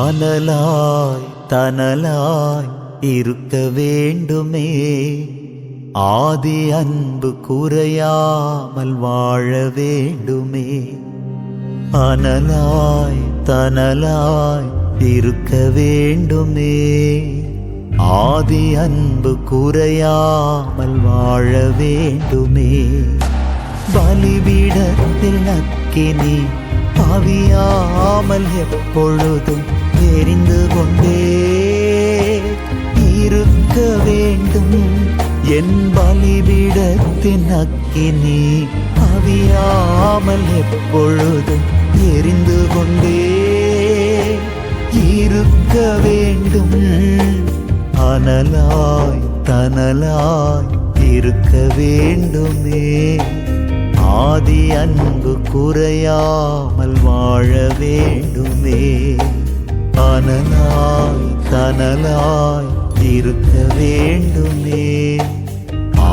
அனலாய் தனலாய் இருக்க வேண்டுமே, ஆதி அன்பு குறையாமல் வாழ வேண்டுமே. அனலாய் தனலாய் இருக்க வேண்டுமே, ஆதி அன்பு குறையாமல் வாழ வேண்டுமே. பலிபீடத்தில் அக்கினி அவியாமல் எப்பொழுதும் எரிந்து கொண்டே இருக்க வேண்டும். என் பலிபீடத்தின் அக்கினி அவியாமல் எப்பொழுதும் எரிந்து கொண்டே இருக்க வேண்டும். அனலாய் தனலாய் இருக்க வேண்டுமே, ஆதி அன்பு குறையாமல் வாழ வேண்டுமே. அனலாய் தனலாய் இருக்க வேண்டுமே,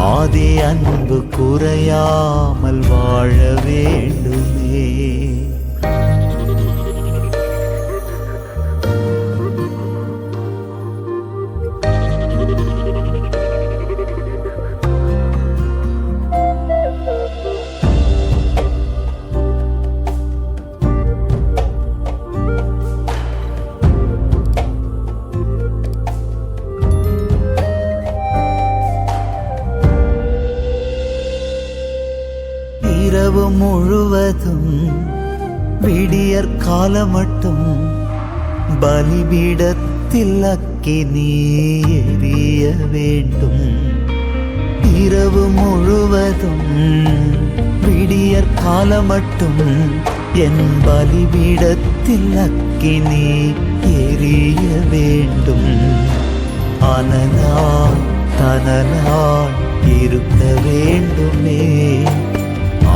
ஆதி அன்பு குறையாமல் வாழ வேண்டுமே. இரவு முழுவதும் விடியற் காலம் மட்டும் பலிபீடத்தில் அக்கினி எரிய வேண்டும். இரவு முழுவதும் விடியற் காலம் மட்டும் என் பலிபீடத்தில் அக்கினி எரிய வேண்டும். அனலாய் தனலாய் இருக்க வேண்டுமே,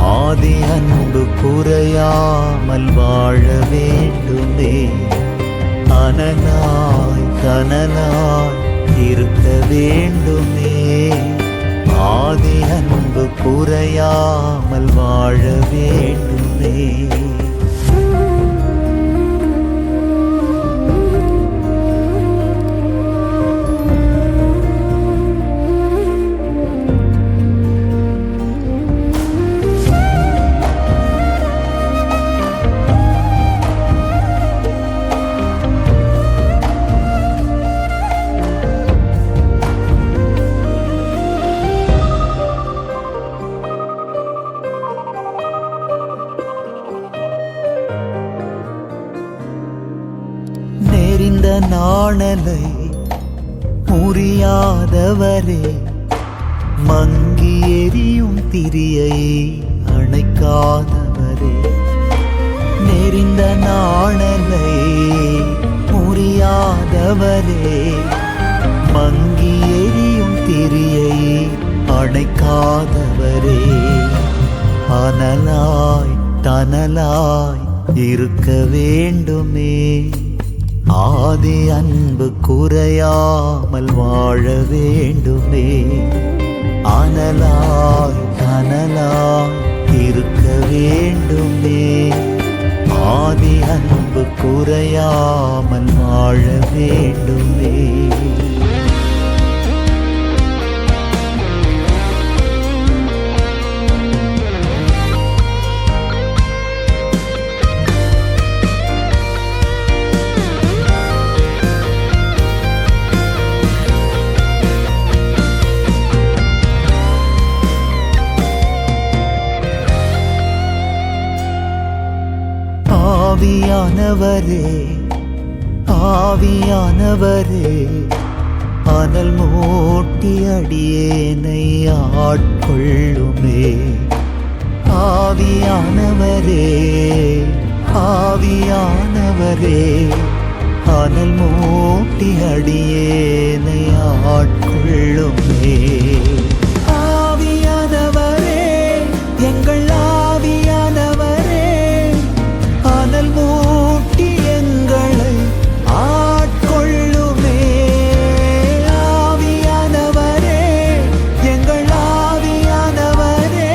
ஆதி அன்பு குறையாமல் வாழ வேண்டுமே. அனலாய் தனலாய் இருக்க வேண்டுமே, ஆதி அன்பு குறையாமல் வாழ வேண்டுமே. நெறிந்த நாணலை முறியாதவரே, மங்கி எரியும் திரியை அணைக்காதவரே. நெறிந்த நாணலை முறியாதவரே, மங்கி எரியும் திரியை அணைக்காதவரே. அனலாய் தனலாய் இருக்க வேண்டுமே, ஆதி அன்பு குறையாமல் வாழ வேண்டுமே. அனலாய் தனலாய் இருக்க வேண்டுமே, ஆதி அன்பு குறையாமல் வாழ வேண்டுமே. ஆவியானவரே ஆவியானவரே, அனல் மூட்டி அடியேனை ஆட்கொள்ளுமே. ஆவியானவரே ஆவியானவரே, அனல் மூட்டி அடியேனை ஆட்கொள்ளுமே. ஆவியானவரே எங்கள் ஆவியானவரே, அனல் மூட்டி எங்களை ஆட்கொள்ளுமே. ஆவியானவரே எங்கள் ஆவியானவரே,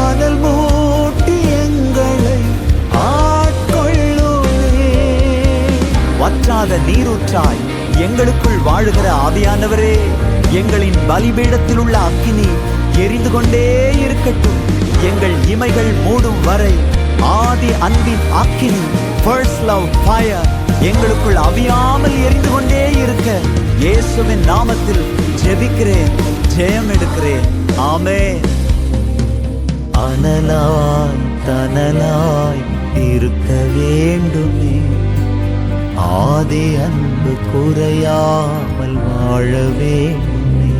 அனல் மூட்டி எங்களை ஆட்கொள்ளுமே. நீரூற்றாய் எங்களுக்குள் வாழுகிற ஆவியானவரே, எங்களின் பலிபீடத்தில் உள்ள அக்கினி எரிந்து கொண்டே இருக்கட்டும். எங்கள் இமைகள் மூடும் வரை ஆதி அன்பின் அக்கினி, ஃபர்ஸ்ட் லவ் ஃபயர் எங்களுக்குள் அவியாமல் எரிந்து கொண்டே இருக்க இயேசுவின் நாமத்தில் ஜெபிக்கிறேன், ஜெயம் எடுக்கிறேன். ஆமென். அனலாய் தனலாய் இருக்க வேண்டுமே, ஆதி அன்பு குறையாமல் வாழ வேண்டுமே.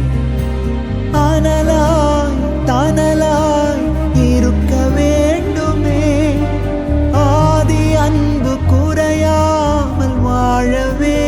அனலாய் தனலாய் இருக்க வேண்டுமே, ஆதி அன்பு குறையாமல் வாழ வேண்டுமே.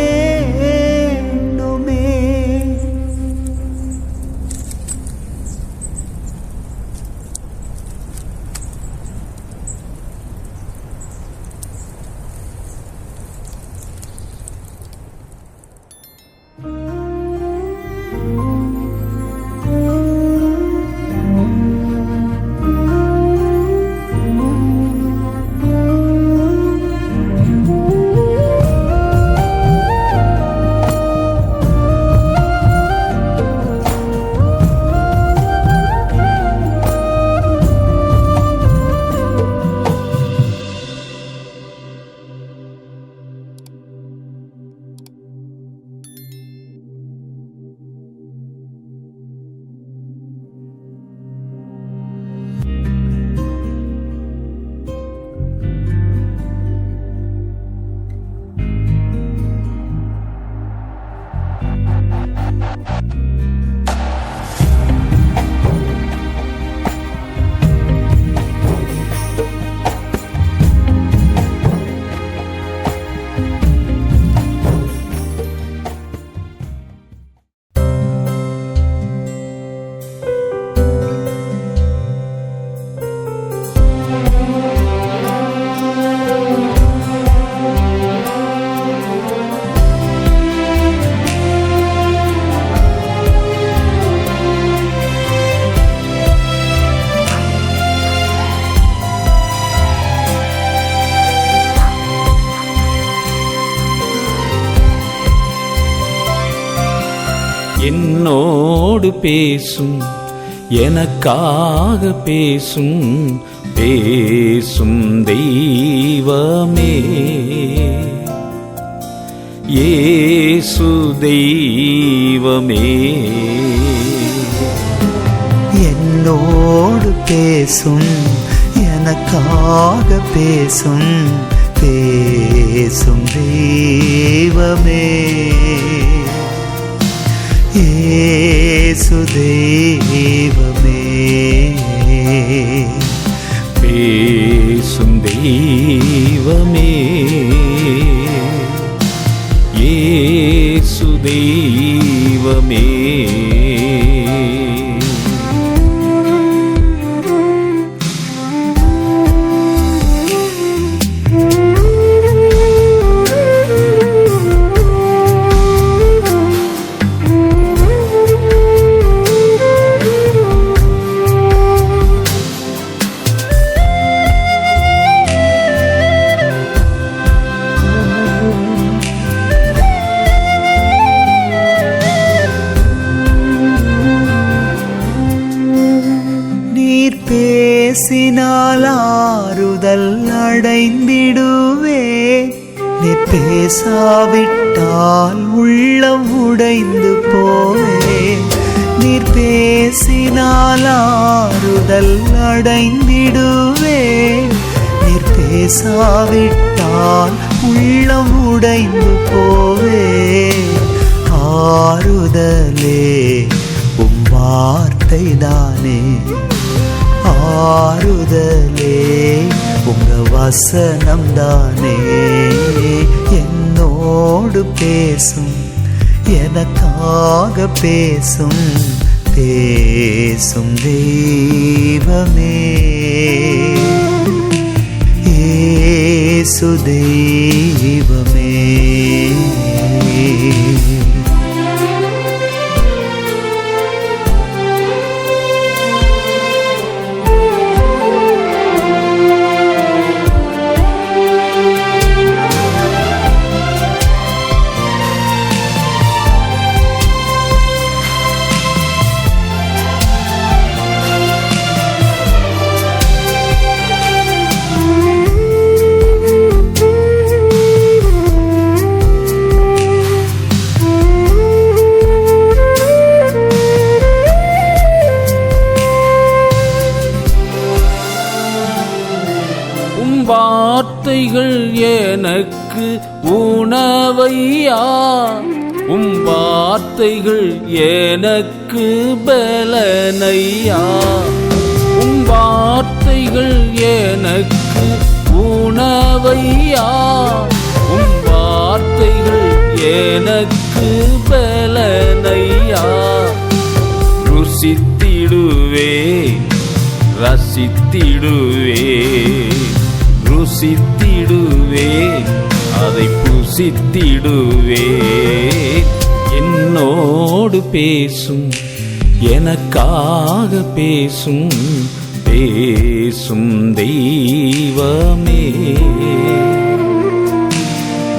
என்னோடு பேசும், எனக்காக பேசும், பேசும் தெய்வமே, இயேசு தெய்வமே. என்னோடு பேசும், எனக்காக பேசும், பேசும் தெய்வமே, இயேசு தெய்வமே. பேசும் தெய்வமே, இயேசு தெய்வமே. பேசினால் ஆறுதல் அடைந்திடுவே, நீ பேசாவிட்டால் உள்ளம் உடைந்து போவே. நீர் பேசினால் ஆறுதல் அடைந்திடுவே, நீர் பேசாவிட்டால் உள்ளம் உடைந்து போவே. ஆறுதலே உம் வார்த்தை தானே, ஆறுதலே உங்க வசனம் தானே. என்னோடு பேசும், எனக்காக பேசும், பேசும் தெய்வமே, இயேசு தெய்வமே. வார்த்தைகள் எனக்கு உணவையா, உம் வார்த்தைகள் எனக்கு பலனையா. உம் வார்த்தைகள் எனக்கு உணவையா, உம் வார்த்தைகள் எனக்கு பலனையா. ருசித்திடுவே ரசித்திடுவே, ருசித்திடுவே அதை புசித்திடுவே. என்னோடு பேசும், எனக்காக பேசும், பேசும் தெய்வமே.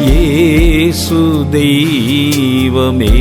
இயேசு தெய்வமே.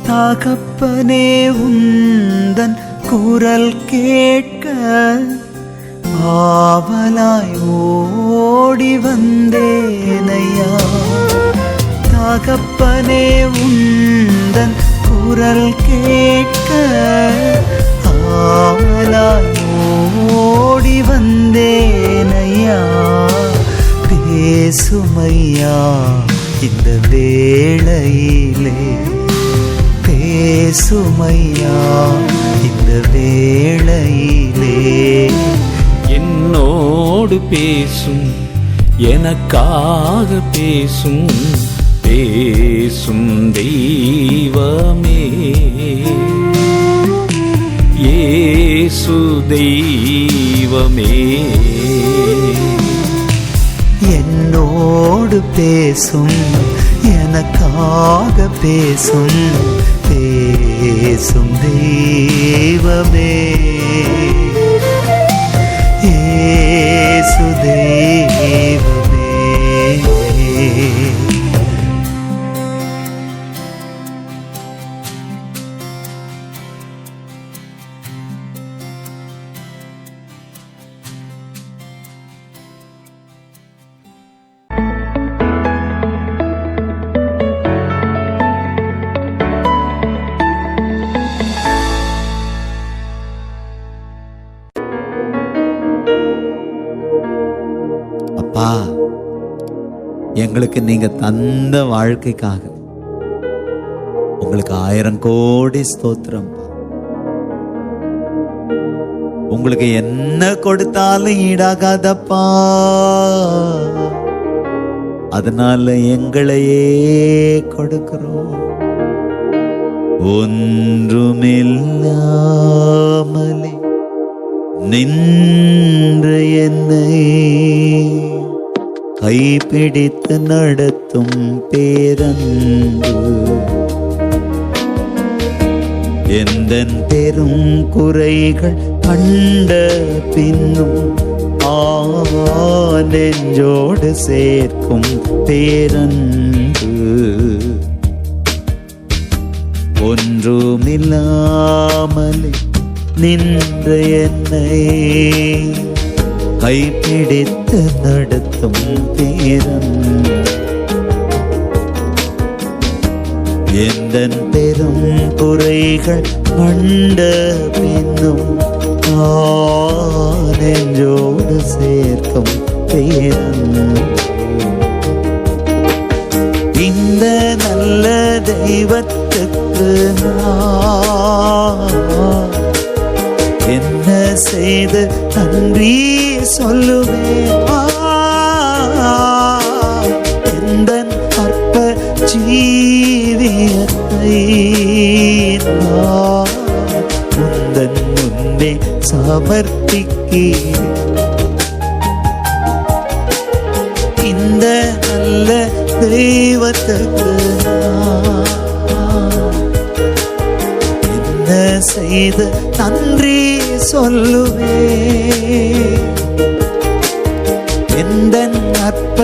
தகப்பனே உந்தன் குரல் கேட்க ஆவலாய் ஓடி வந்தேனையா. தகப்பனே உந்தன் குரல் கேட்க ஆவலாய் ஓடி வந்தேனையா. பேசுமையா இந்த வேளையிலே, பேசுமையா இந்த வேளையிலே. என்னோடு பேசும், எனக்காக பேசும், பேசும் தெய்வமே. இயேசு தெய்வமே. என்னோடு பேசும், எனக்காக பேசும், பேசும் தெய்வமே. இயேசு தெய்வமே. அப்பா, எங்களுக்கு நீங்க தந்த வாழ்க்கைக்காக உங்களுக்கு 1000 கோடி ஸ்தோத்திரம். உங்களுக்கு என்ன கொடுத்தாலும் ஈடாகாதப்பா. அதனால எங்களையே கொடுக்கிறோம். ஒன்றுமில்லாமலே நின்று என்னை கைப்பிடித்து நடத்தும் பேரன்பு, எந்தன் பெரும் குறைகள் கண்ட பின்னும் நெஞ்சோடு சேர்க்கும் பேரன்பு. ஒன்றுமில்லாமலே நின்ற என்னை கைப்பிடித்து நடத்தும் பேரன்பு, எந்தன் பெரும் குறைகள் கண்ட பின்னும் நெஞ்சோடு சேர்க்கும் பேரன்பு. இந்த நல்ல தெய்வத்துக்கு நான் என்ன செய்து நன்றி சொல்லுவேன். எந்தன் அற்ப ஜீவியத்தை நான் உந்தன் முன்னே சமர்ப்பிக்கிறேன். இந்த நல்ல தெய்வத்துக்கு நான் என்ன செய்த நன்றி சொல்லுவேன். எந்தன் அற்ப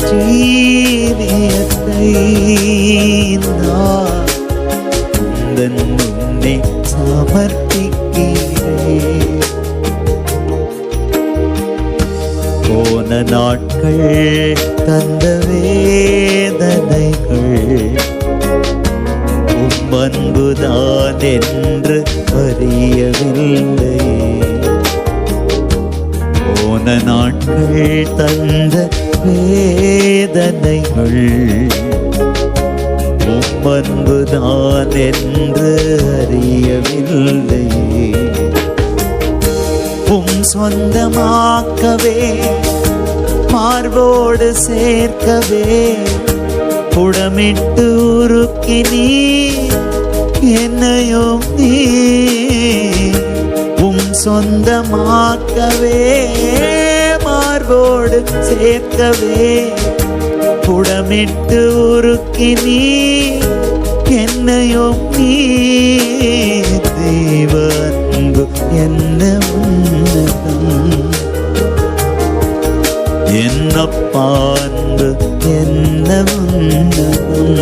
ஜீவியத்தை நான் உந்தன் முன்னே சமர்ப்பிக்கிறேன். போன நாட்கள் தந்த வேதனைகள் அன்புதான் என்று அறியவில்லை. போன நாட்கள் தந்த வேதனைகள் அன்புதான் என்று அறியவில்லை. சொந்தமாக்கவே மார்போடு சேர்க்கவே புடமிட்டு உருக்கி நீ என்னையும் நீ சொந்தமாக்கவே மார்போடு சேர்க்கவே புடமிட்டு உருக்கி நீ என்னையும் நீ தெய்வ அன்பு என்ன உன்னதம் என்னப்பா அன்பு என்ன உன்னதம்.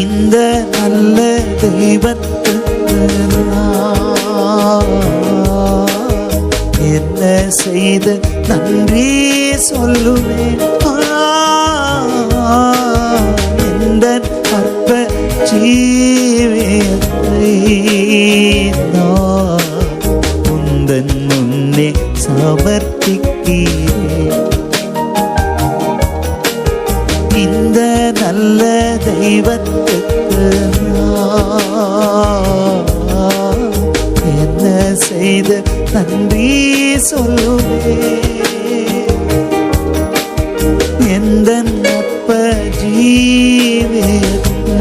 இந்த நல்ல தெய்வத்துக்கு என்ன செய்து நன்றி சொல்லுவேன். இந்த அற்ப ஜீவியத்தை நான் உந்தன் முன்னே சமர்ப்பிக்கிறேன். இந்த நல்ல தெய்வத்துக்கு என்ன செய்து நன்றி சொல்லுவேன். எந்த அற்ப ஜீவியத்தை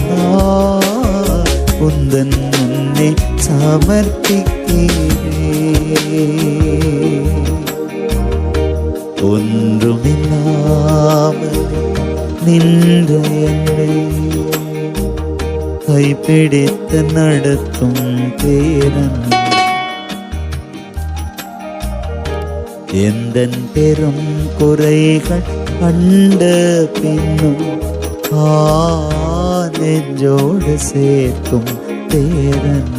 நான் உந்தன் முன்னே சமர்ப்பிக்கிறேன். ஒன்றுமில்லாமல் நின்ற என்னை கைப்பிடித்து நடத்தும் பேரன் எந்தன் பெரும் குறைகள் கண்ட பின்னும் நெஞ்சோடு சேர்க்கும் பேரன்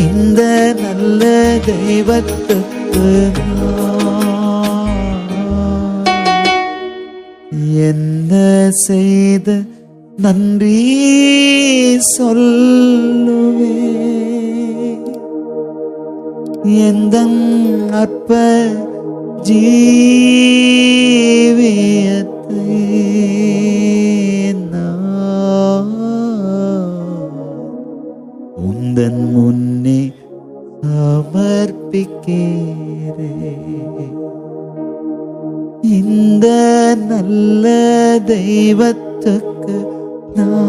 இந்த நல்ல தெய்வத்துக்கு என்ன செய்து நன்றி சொல்லுவேன். எந்த அற்ப ஜீவியத்தை நான் உந்தன் முன்னே சமர்ப்பிக்கிறேன். இந்த நல்ல தெய்வத்துக்கு நான்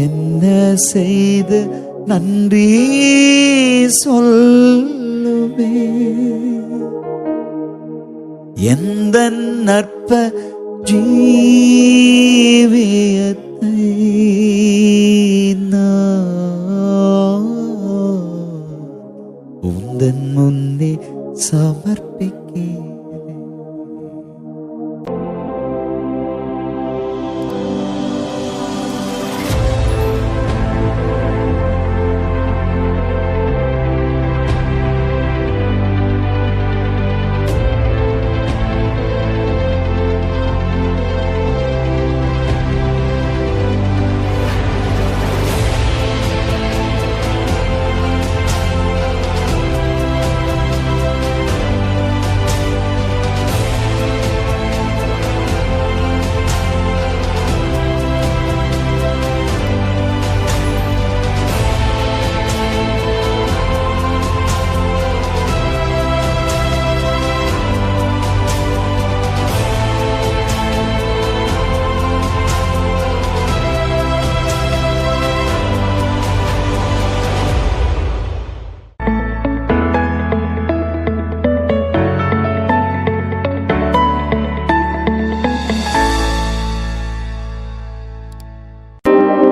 என்ன செய்து நன்றி சொல்லுவேன். எந்த நற்ப ஜீவியத்தை நான் உந்தன் முன்னே சமர்ப்பிக்கிறேன்.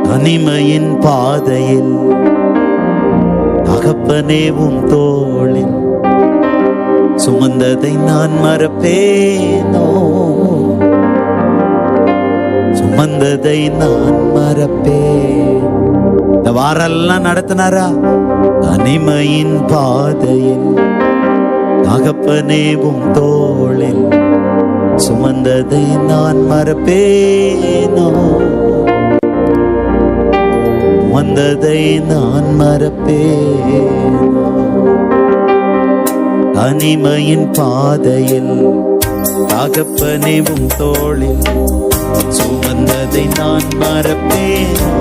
தனிமையின் பாதையில் தகப்பனே உம் தோளில் சுமந்ததை நான் மறப்பேனோ, சுமந்ததை நான் மறப்பேன். இந்த வாரெல்லாம் நடத்தினாரா? தனிமையின் பாதையில் தகப்பனே உம் தோளில் சுமந்ததை நான் மறப்பேனோ, சுமந்ததை நான் மறப்பேனோ. தனிமையின் பாதையில் தகப்பனே உம் தோளில் சுமந்ததை நான் மறப்பேனோ,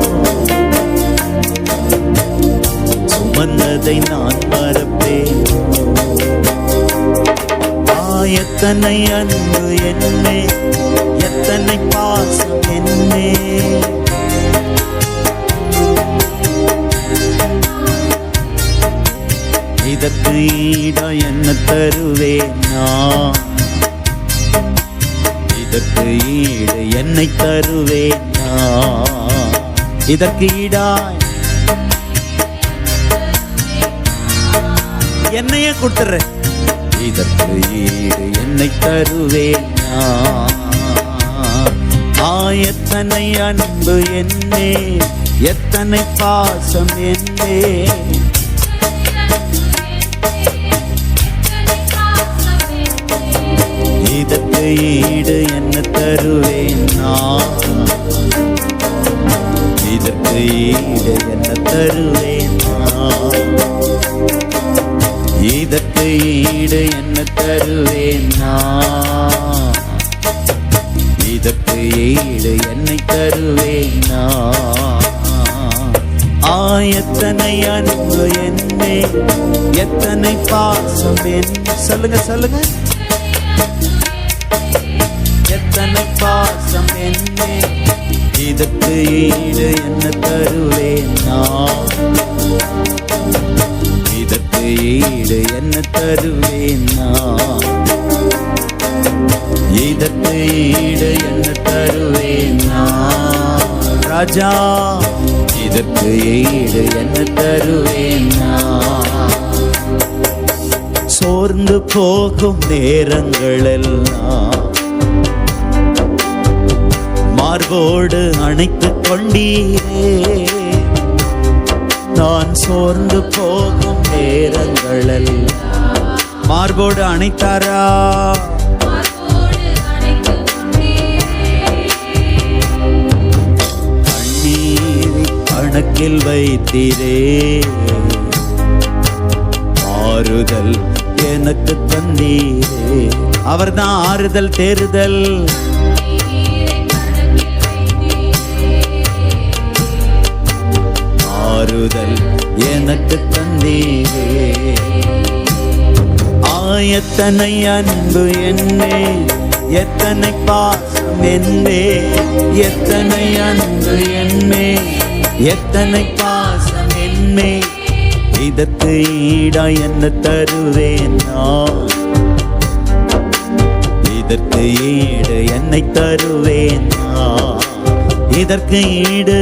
சுமந்ததை நான் மறப்பேனோ. எத்தனை அன்பு என்னே, எத்தனை பாசம் என்னே, இதற்கு ஈடா என்ன தருவேன் நான், இதற்கு ஈடு என்னை தருவேன் நான், இதற்கு ஈடாய் என்னையே கொடுத்துறேன், இதற்கு ஈடு என்னை தருவேன் நான். எத்தனை அன்பு என்னே, எத்தனை பாசம் என்னே, இதற்கு ஈடு என்ன தருவேன் நான், இதற்கு ஈடு என்ன தருவேன் நான், இதற்கு ஈடு என்ன தருவேன் நான், இதற்கு ஈடு என்னை தருவேன் நான். எத்தனை அன்பு என்னே, எத்தனை பாசம் என்ன, சொல்லுங்க சொல்லுங்க, எத்தனை பாசம் என்னே, இதற்கு ஈடு என்ன தருவேன் நான், இதற்கு ஈடு என்ன தருவேன் நான், இதற்கு ஈடு என்ன தருவேன் நான். ராஜா, இதற்கு ஈடு என்ன தருவேன் நான். சோர்ந்து போகும் நேரங்களெல்லாம் மார்போடு அணைத்துக் கொண்டீரே, நான் சோர்ந்து போகும் நேரங்களெல்லாம் மார்போடு அணைத்தாரா, கண்ணீரை கணக்கில் வைத்தீரே, ஆறுதல் எனக்கு தந்தீரே. அவர்தான் ஆறுதல் தேறுதல், ஆறுதல் எனக்கு தந்தீரே. எத்தனை அன்பு என்னே, எத்தனை பாசம் என்னே, எத்தனை அன்பு என்னே, எத்தனை பாசம் என்னே, இதற்கு ஈடா என்ன தருவேன் நான், இதற்கு ஈடு என்னை தருவேன் நான், இதற்கு ஈடு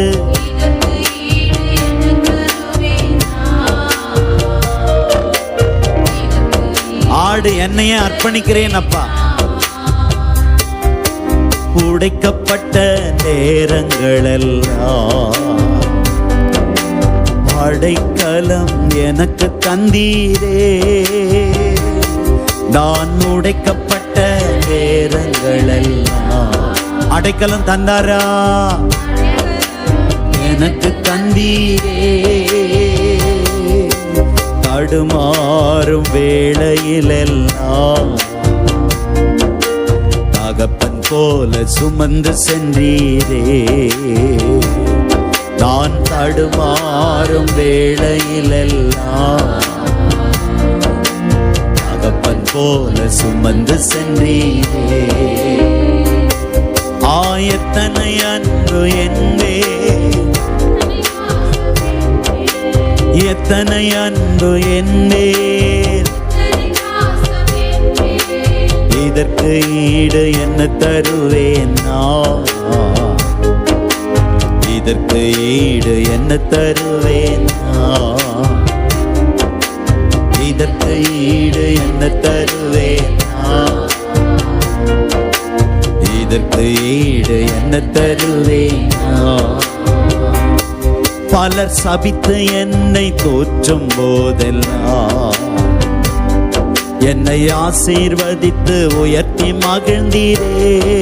ஆடு என்னையே அர்ப்பணிக்கிறேன் அப்பா. உடைக்கப்பட்ட நேரங்களெல்லாம் அடைக்கலம் எனக்கு தந்தீரே, நான் உடைக்கப்பட்ட நேரங்களெல்லாம் அடைக்கலம் தந்தாரா, எனக்கு தந்தீரே. தடுமாறும் வேளையிலெல்லாம் தகப்பன் போல சுமந்து சென்றீரே, நான் தடுமாறும் வேளையிலெல்லாம் தகப்பன் போல சுமந்து சென்றீரே. எத்தனை அன்பு என்னே, எத்தனை அன்பு என்னே, இதற்கு ஈடு என்ன தருவேன் நான், இதற்கு ஈடு என்ன தருவேன் நான்? இதற்கு ஈடு என்ன தருவேன் நான்? இதற்கு ஈடு என்ன தருவேன் நான்? பலர் சபித்து என்னை தோற்றும் போதெல்லாம் என்னை ஆசீர்வதித்து உயர்த்தி மகிழ்ந்தீரே.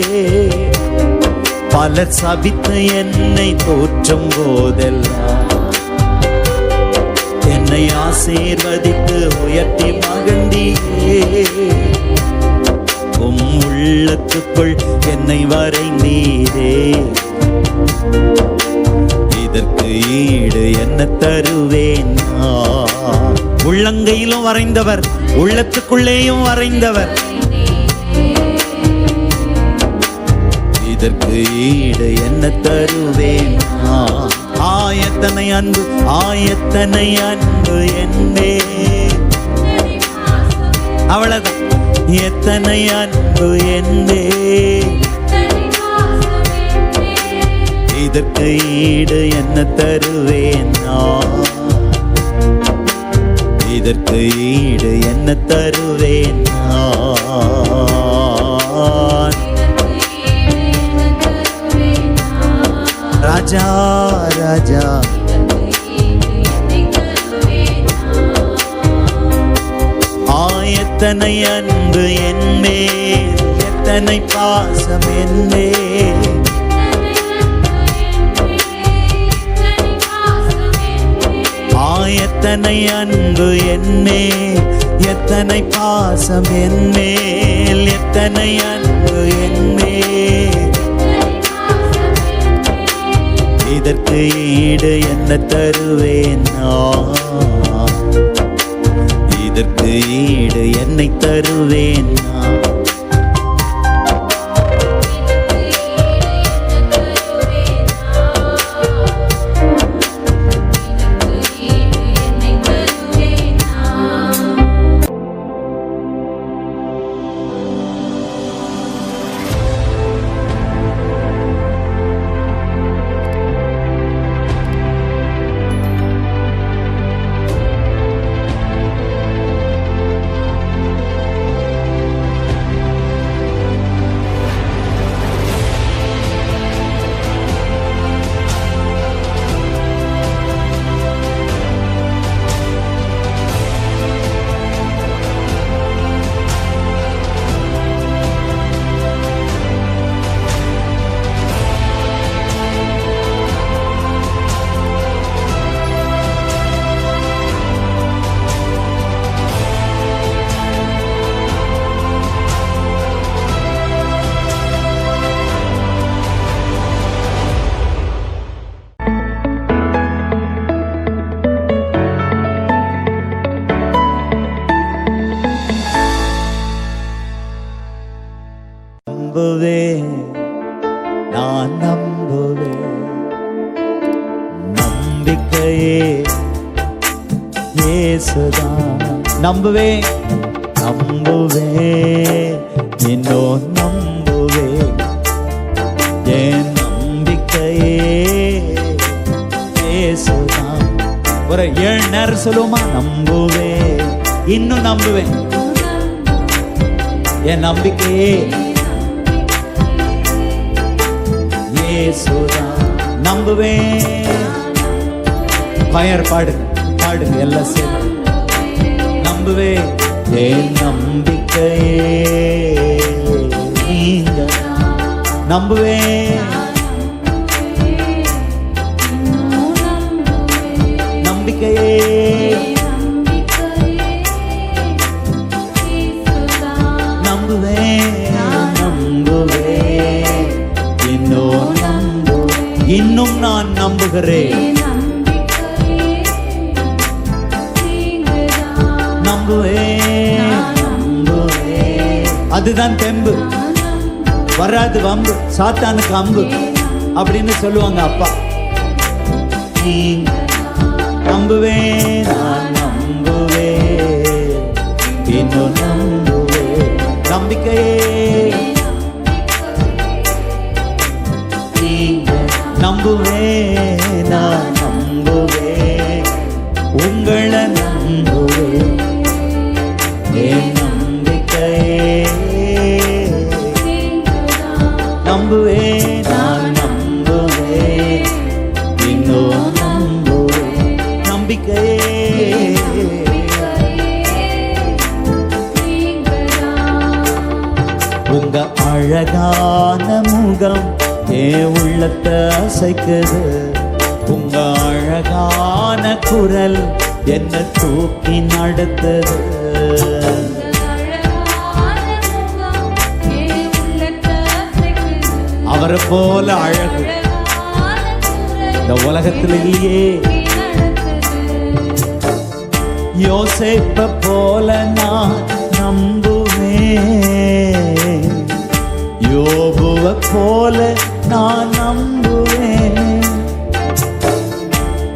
பலர் சபித்து என்னை தோற்றும் போதெல்லாம் என்னை ஆசீர்வதித்து உயர்த்தி மகிழ்ந்தீரே. உம் உள்ளத்துக்குள் என்னை வரைந்தீரே. இதற்கு ஈடு என்ன தருவேன் நான்? உள்ளங்கையிலும் வரைந்தவர், உள்ளத்துக்குள்ளேயும் வரைந்தவர். இதற்கு ஈடு என்ன தருவேன் நான்? ஆயத்தனை அன்பு, ஆயத்தனை அன்பு என்னே. அவ்வளவுதான். எத்தனை அன்பு என்னே. இதற்கு ஈடு என்ன தருவேன் நான்? இதற்கு ஈடு என்ன தருவேன் நான்? ராஜா ராஜா எத்தனை அன்பு என்மேல், எத்தனை பாசம் என்மேல். எத்தனை அன்பு என்மேல், எத்தனை பாசம் என்மேல். எத்தனை அன்பு என்மேல். இதற்கு ஈடு என்ன தருவேன் நான்? இதற்கு ஈடு என்னை தருவேன் நான்? நான் நம்புவேன், நம்பிக்கையே இயேசுதான். நம்புவேன் நம்புவேன் இன்னும் நம்புவேன், என் நம்பிக்கையே இயேசுதான். ஒரு 7 நேரம் சொல்லுவோமா? நம்புவேன் இன்னும் நம்புவேன், என் நம்பிக்கையே இயேசுதான். நம்புவேன். பயர் பாடுங்க பாடுங்க எல்லாம் சேர்ந்து. நம்புவேன் என் நம்பிக்கையே நீங்க. நம்புவேன் நம்பிக்கையே நம்புவேன் நம்புவேன் இன்னும் நான் நம்புகிறேன். நம்புவேன் நம்புவேன். அதுதான் தெம்பு. வராது வம்பு, சாத்தானுக்கு அம்பு அப்படின்னு சொல்லுவாங்க அப்பா. நம்புவேன் நான் நம்புவேன் இன்னும் நம்புவேன். நம்பிக்கையே நம்புவேன் நம்புவேன், நான் நம்புவேன், இன்னும் நம்புவேன். நம்பிக்கையே உங்க அழகான முகம் என் உள்ளத்தை அசைக்குது. உங்க அழகான குரல் என்ன தூக்கி நடத்துது. அவரை போல அழகு இந்த உலகத்தில் இல்லையே. யோசேப்பை போல நான் நம்புவேன், யோபுவை போல நான் நம்புவேன்.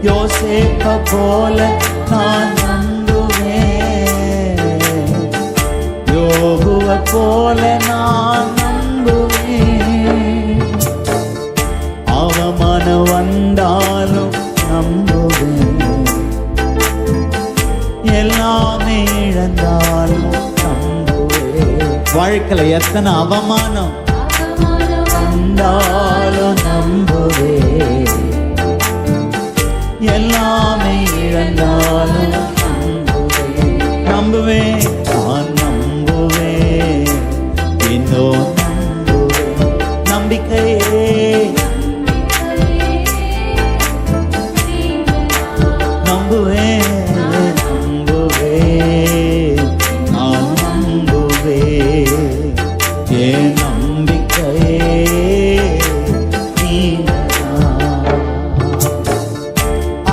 யோசேப்பை போல நான் நம்புவேன், யோபுவை போல நான் நம்புவேன். அவமானம் வந்தாலும் நம்புவேன், எல்லாமே இழந்தாலும் நம்புவேன். வாழ்க்கையில எத்தனை அவமானம் வந்தாலும் நம்புவேன், எல்லாமே இழந்தாலும் நம்புவேன். நம்புவேன், நான் நம்புவேன், இன்னும் நம்புவேன். நம்பிக்கையே நம்புவேன், நம்புவேன், நான் நம்புவேன். என் நம்பிக்கையே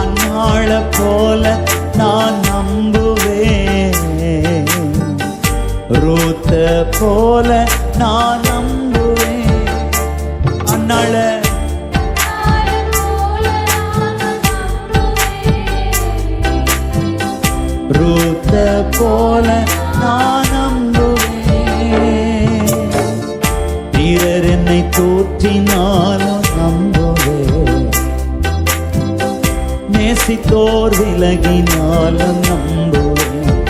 அன்னாள போல நான் நம்புவேன், ரூத்த போல நான் நம்புவேன். அன்னாள ரூத்த போல நான் நம்புவேன். பிறர் என்னை தூற்றினாலும் நம்புவேன், நேசித்தோர் விலகினாலும் நம்புவேன்.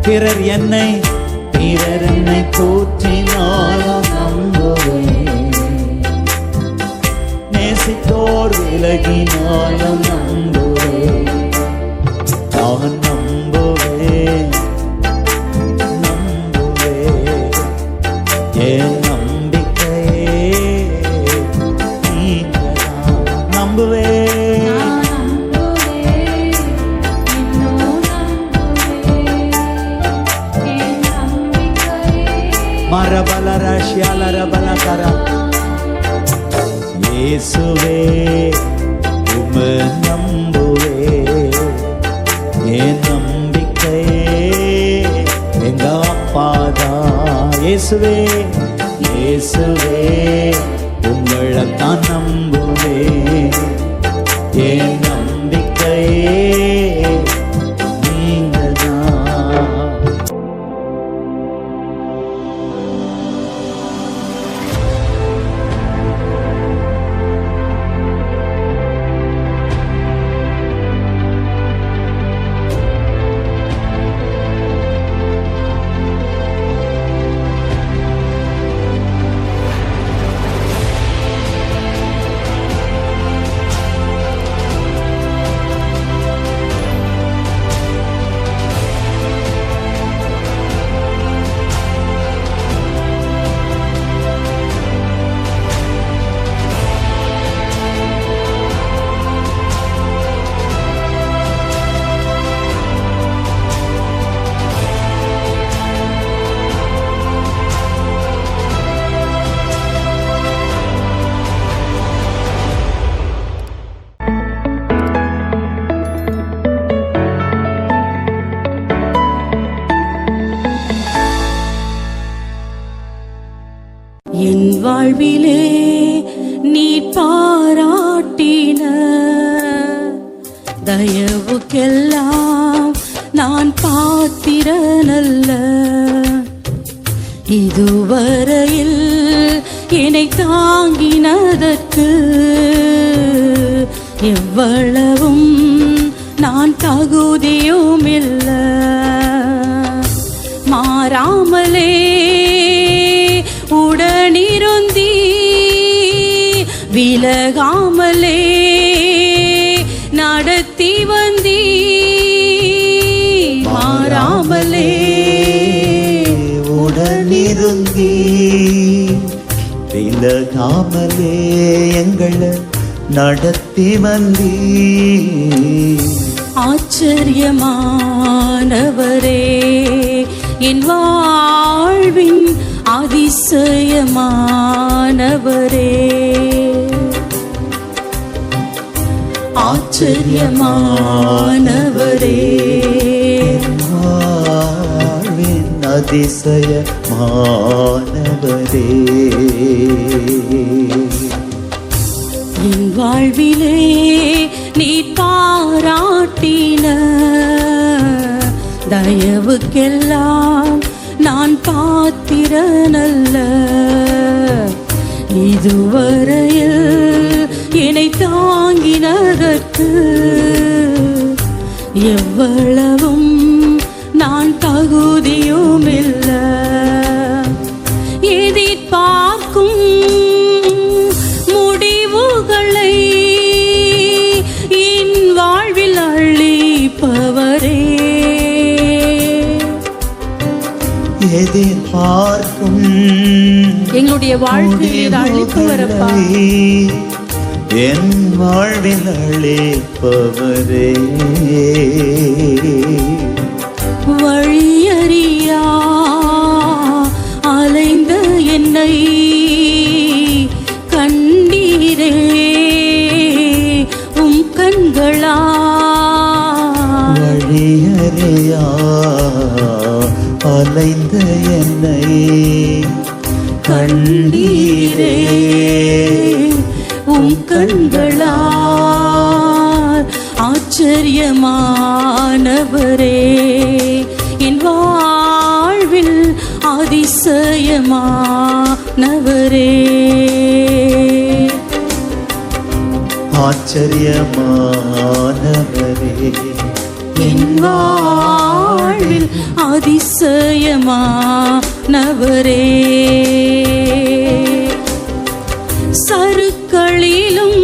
பிறர் என்னை தூற்றினாலும் நம்புவேன், நேசித்தோர் விலகினாலும் நம்புவேன். நான் நம்புவேன், நம்புவேன், என் நம்பிக்கையே நீங்கதான். நம்புவேன், மரபலர ஷியாலரபலகர இயேசுவே உம்மை நம்புவேன். என் நம்பிக்கையே எங்க அப்பாதான். இயேசுவே, இயேசுவே உங்களைத்தான் நம்புவேன். என் நம்பிக்கையே நீங்கதான். என் வாழ்விலே நீ பாராட்டின தயவுக்கெல்லாம் நான் பாத்திரனல்ல. இதுவரையில் என்னை தாங்கினதற்கு எவ்வளவும் நான் தகுதியுமில்ல. மாறாமலே உடனிருந்தீ விலகாமலே நடத்தி வந்தீ, மாறாமலே உடனிருந்தீ, விலகாமலே எங்களை நடத்தி வந்தீ. ஆச்சரியமானவரே, என் வாழ்வின் அதிசயமானவரே, ஆச்சரியமானவரே, வாழ்வின் அதிசயமானவரே. என் வாழ்விலே நீ பாராட்டின தயவுக்கெல்லாம் நான் பாத்திரனல்ல. இதுவரையில் என்னை தாங்கினதற்கு எவ்வளவும் நான் தகுதியுமில்ல. எதிர்பார்க்கும் முடிவுகளை என் வாழ்வில் அளிப்பவரே, எதிர்பார்க்கும் எங்களுடைய வாழ்க்கையில் அளிப்பவரப்பா, என் வாழ்வில் அளிப்பவரே. வழியறியா அலைந்த என்னை கண்டீரே உம் கண்களா. வழியறியா அலைந்த என்னை கண்டீரே உம் கண்களால். ஆச்சரியமானவரே, என் வாழ்வில் அதிசயமானவரே, ஆச்சரியமானவரே, என் வாழ்வில் அதிசயமானவரே. சறுக்களிலும்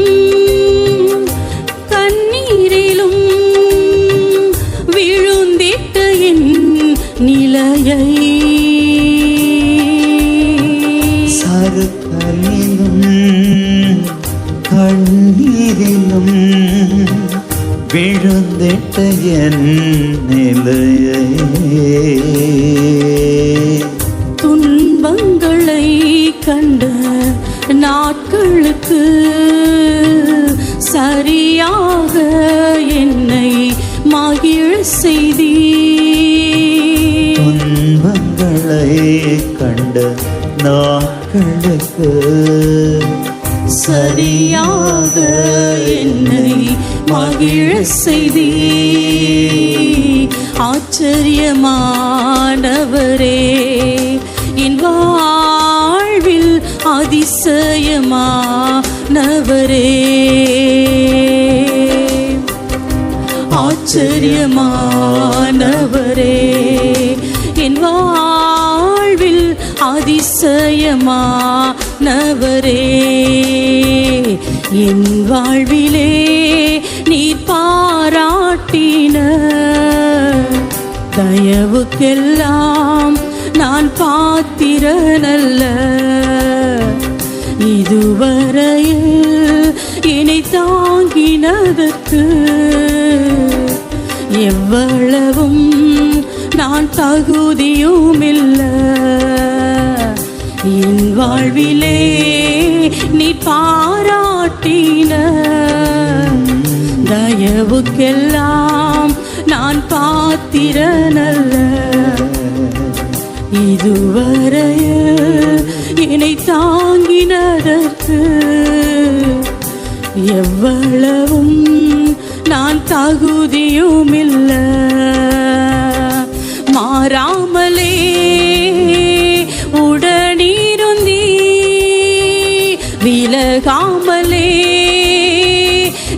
கண்ணீரிலும் விழுந்திட்ட என் நிலையை, சறுக்களிலும் கண்ணீரிலும் விழுந்திட்ட என் நிலையை, துன்பங்களை கண்ட நாட்களுக்கு சரியாக என்னை மகிழ செய்தி. துன்பங்களை கண்ட நாட்களுக்கு சரியாக என்னை மகிழ செய்தி. ஆச்சரியமானவரே, என் வாழ்வில் அதிசயமானவரே, ஆச்சரியமானவரே, என் வாழ்வில் அதிசயமானவரே. என் வாழ்விலே நீ பாராட்டின தயவுக்கெல்லாம் நான் பாத்திரனல்ல. இதுவரையில் என்னை தாங்கினதற்கு எவ்வளவும் நான் தகுதியுமில்ல. என் வாழ்விலே நீ பாராட்டின தயவுக்கெல்லாம் நான் பாத்திரனல்ல. இதுவரையில் என்னை தாங்கினதற்கு எவ்வளவும் நான் தகுதியுமில்ல. மாறாமலே உடனிருந்தீ, விலகாமலே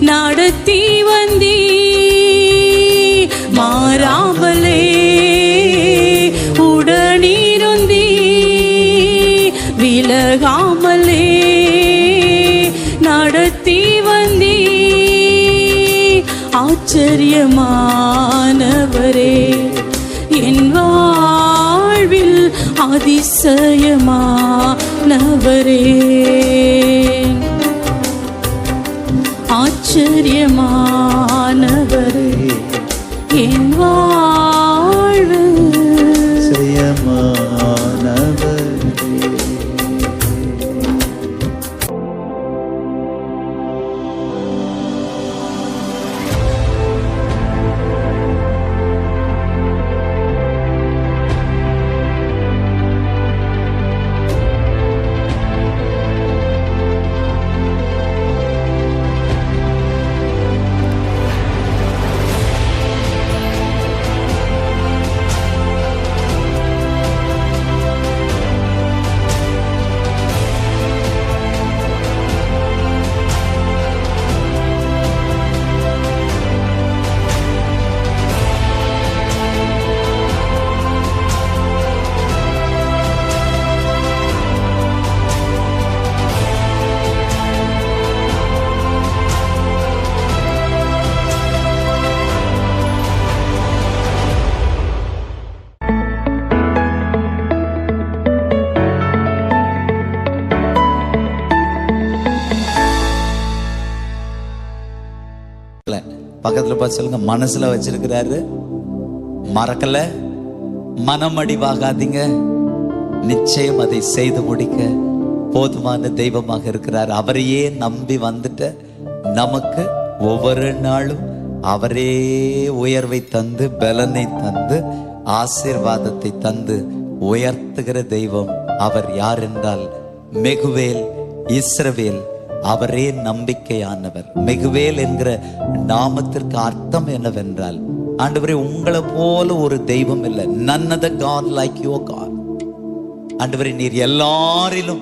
நடத்தி வந்தீ, மாறாமலே உடனிருந்தீ, விலகாமலே ஆச்சரியமானவரே, என் வாழ்வில் அதிசயமானவரே, ஆச்சரியமானவரே, என் வாழ்வில் அதிசயமானவரே. பக்கத்துல பார்த்து சொல்லுங்க, மனசுல வச்சிருக்கிறாரு, மறக்கல, மனமடிவாகாதீங்க, நிச்சயம் அதை செய்து முடிக்க போதுமான தெய்வமாக இருக்கிறார். அவரையே நம்பி வந்துட்ட நமக்கு ஒவ்வொரு நாளும் அவரே உயர்வை தந்து, பலனை தந்து, ஆசீர்வாதத்தை தந்து உயர்த்துகிற தெய்வம். அவர் யார் என்றால் மெகுவேல், இஸ்ரவேல். அவரே நம்பிக்கையானவர். மெகுவேல் என்கிற நாமத்திற்கு அர்த்தம் என்னவென்றால், ஆண்டவரே உங்களை போல ஒரு தெய்வம் இல்லை. none other God like your God. ஆண்டவரே நீர் எல்லாரிலும்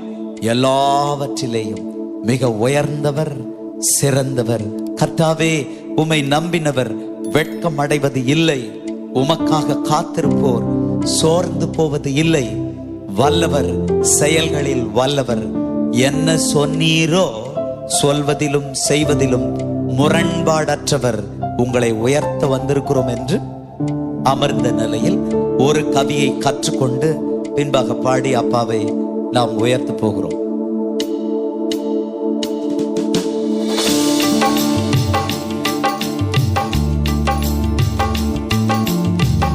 எல்லாவற்றிலேயும் மிக உயர்ந்தவர், சிறந்தவர். கர்த்தாவே உம்மை நம்பினவர் வெட்கம் அடைவது இல்லை. உமக்காக காத்திருப்போர் சோர்ந்து போவது இல்லை. வல்லவர், செயல்களில் வல்லவர். என்ன சொன்னீரோ சொல்வதிலும் செய்வதிலும் முரண்பாடற்றவர். உங்களை உயர்த்த வந்திருக்கிறோம் என்று அமர்ந்த நிலையில் ஒரு கவியை கற்றுக்கொண்டு பின்பாக பாடி அப்பாவை நாம் உயர்த்த போகிறோம்.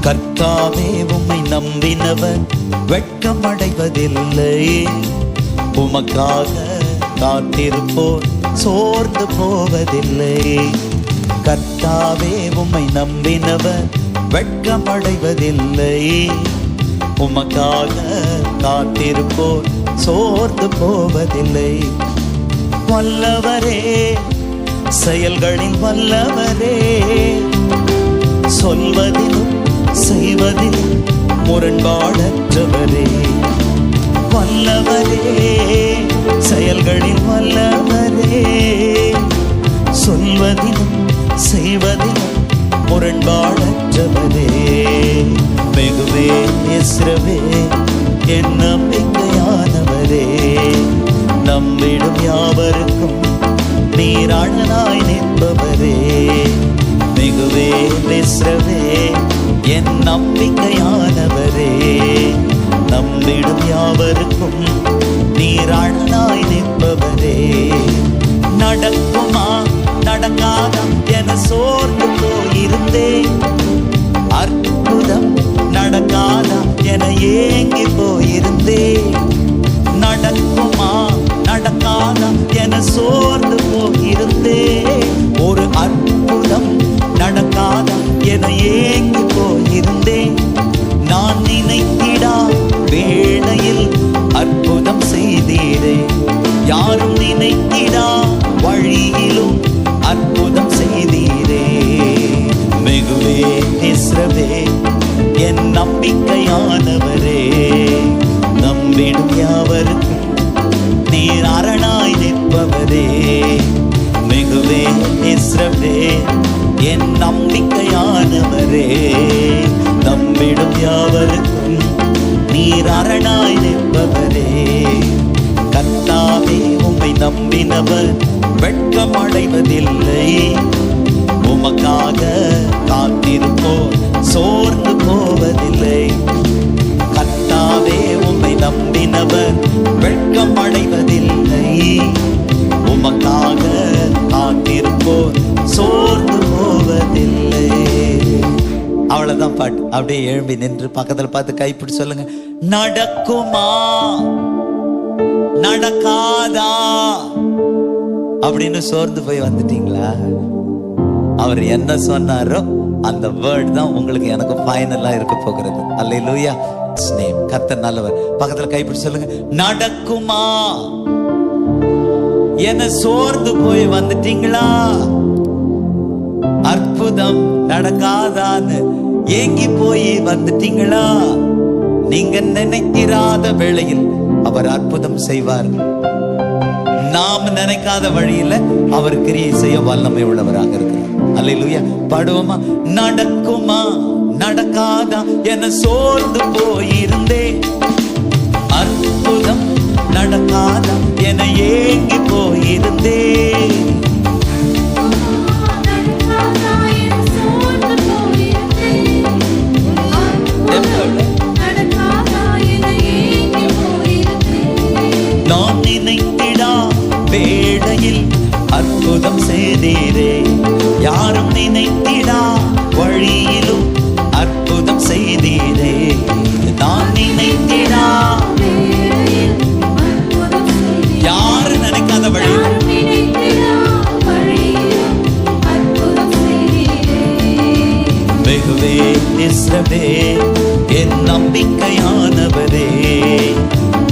கர்த்தாவே உம்மை நம்பினவர் வெட்கமடைவதில்லை. உமக்காக காத்திருப்போர் சோர்ந்து போவதில்லை. கர்த்தாவே உம்மை நம்பினவர் வெட்கமடைவதில்லை. உமக்காக காத்திருப்போர் சோர்ந்து போவதில்லை. வல்லவரே, செயல்களில் வல்லவரே, சொல்வதிலும் செய்வதிலும் முரண்பாடற்றவரே. வல்லவரே, செயல்களில் வல்லவரே, சொல்வதிலும் செய்வதிலும் முரண்பாடற்றவரே. மெகுவே, இஸ்ரவே, என் நம்பிக்கையானவரே, நம்பிடும் யாவருக்கும் நீர் அரணாய் நிற்பவரே. மெகுவே, இஸ்ரவே, என் நம்பிக்கையானவரே, நம்பிடும் யாவருக்கும் நீர் அரணாய் நிற்பவரே. நடக்குமா நடக்காதா என சோர்ந்து போயிருந்தேன். அற்புதம் நடக்காதா என ஏங்கி போயிருந்தேன். நடக்குமா நடக்காதா என சோர்ந்து போயிருந்தேன். ஒரு அற்புதம் நடக்காதா என ஏங்கி போயிருந்தேன். நான் நினைத்திடா வேளையில் அற்புதம் செய்தீரே. யாரும் நினைத்திடா வழியிலும் அற்புதம் செய்தீரே. மெகுவே, இஸ்ரவே, என் நம்பிக்கையானவரே, நம்பிடும் யாவருக்கும் நீர் அரணாய் நிற்பவரே. மெகுவே, இஸ்ரவே, என் நம்பிக்கையானவரே, நம்பிடும் யாவருக்கும் நீர் அரணாய் நிற்பவரே. கர்த்தாவே உம்மை நம்பினவர் வெட்கமடைவதில்லை. உமக்காக காத்திருப்போர் சோர்ந்து போவதில்லை. கர்த்தாவே உம்மை நம்பினவர் வெட்கம் அடைவதில்லை. உமக்காக காத்திருப்போர் சோர்ந்து போவதில்லை. அவ்வளவுதான் பாட்டு. அப்படியே எழும்பி நின்று பக்கத்துல பார்த்து கைப்பிடி சொல்லுங்க, நடக்குமா நடக்காதா அப்படின்னு சோர்ந்து போய் வந்துட்டீங்களா? அவர் என்ன சொன்னாரோ அந்த வேர்ட் தான் உங்களுக்கு எனக்கு ஃபைனலா இருக்க போகிறது. அல்லேலூயா. ஸ்நேம் கர்த்தர் நல்லவர். பக்கத்துல கைப்பிடி சொல்லுங்க, நடக்குமா. என்ன சோர்ந்து போய் வந்துட்டீங்களா? அற்புதம் நடக்காதான்னு ஏங்கி போய் வந்துட்டீங்களா? நீங்க நினைத்திராத வேளையில் அவர் அற்புதம் செய்வார். நாம் நினைக்காத வழியில அவர் கிரியை செய்ய வல்லமை உள்ளவராக இருக்கிறார். அல்லேலூயா. பாடுவோமா? நடக்குமா நடக்காதா என சோர்ந்து போயிருந்தேன், அற்புதம் நடக்காதா என ஏங்கி போயிருந்தேன். நான் நினைத்திடா வேளையில் அற்புதம் செய்தீரே, யாரும் நினைத்திடா வழியிலும் அற்புதம் செய்தீரே. நான் நினைத்திடா யாரும் நினைக்காத வழியில் வெகுவே இஸ்ரவே என் நம்பிக்கையானவரே,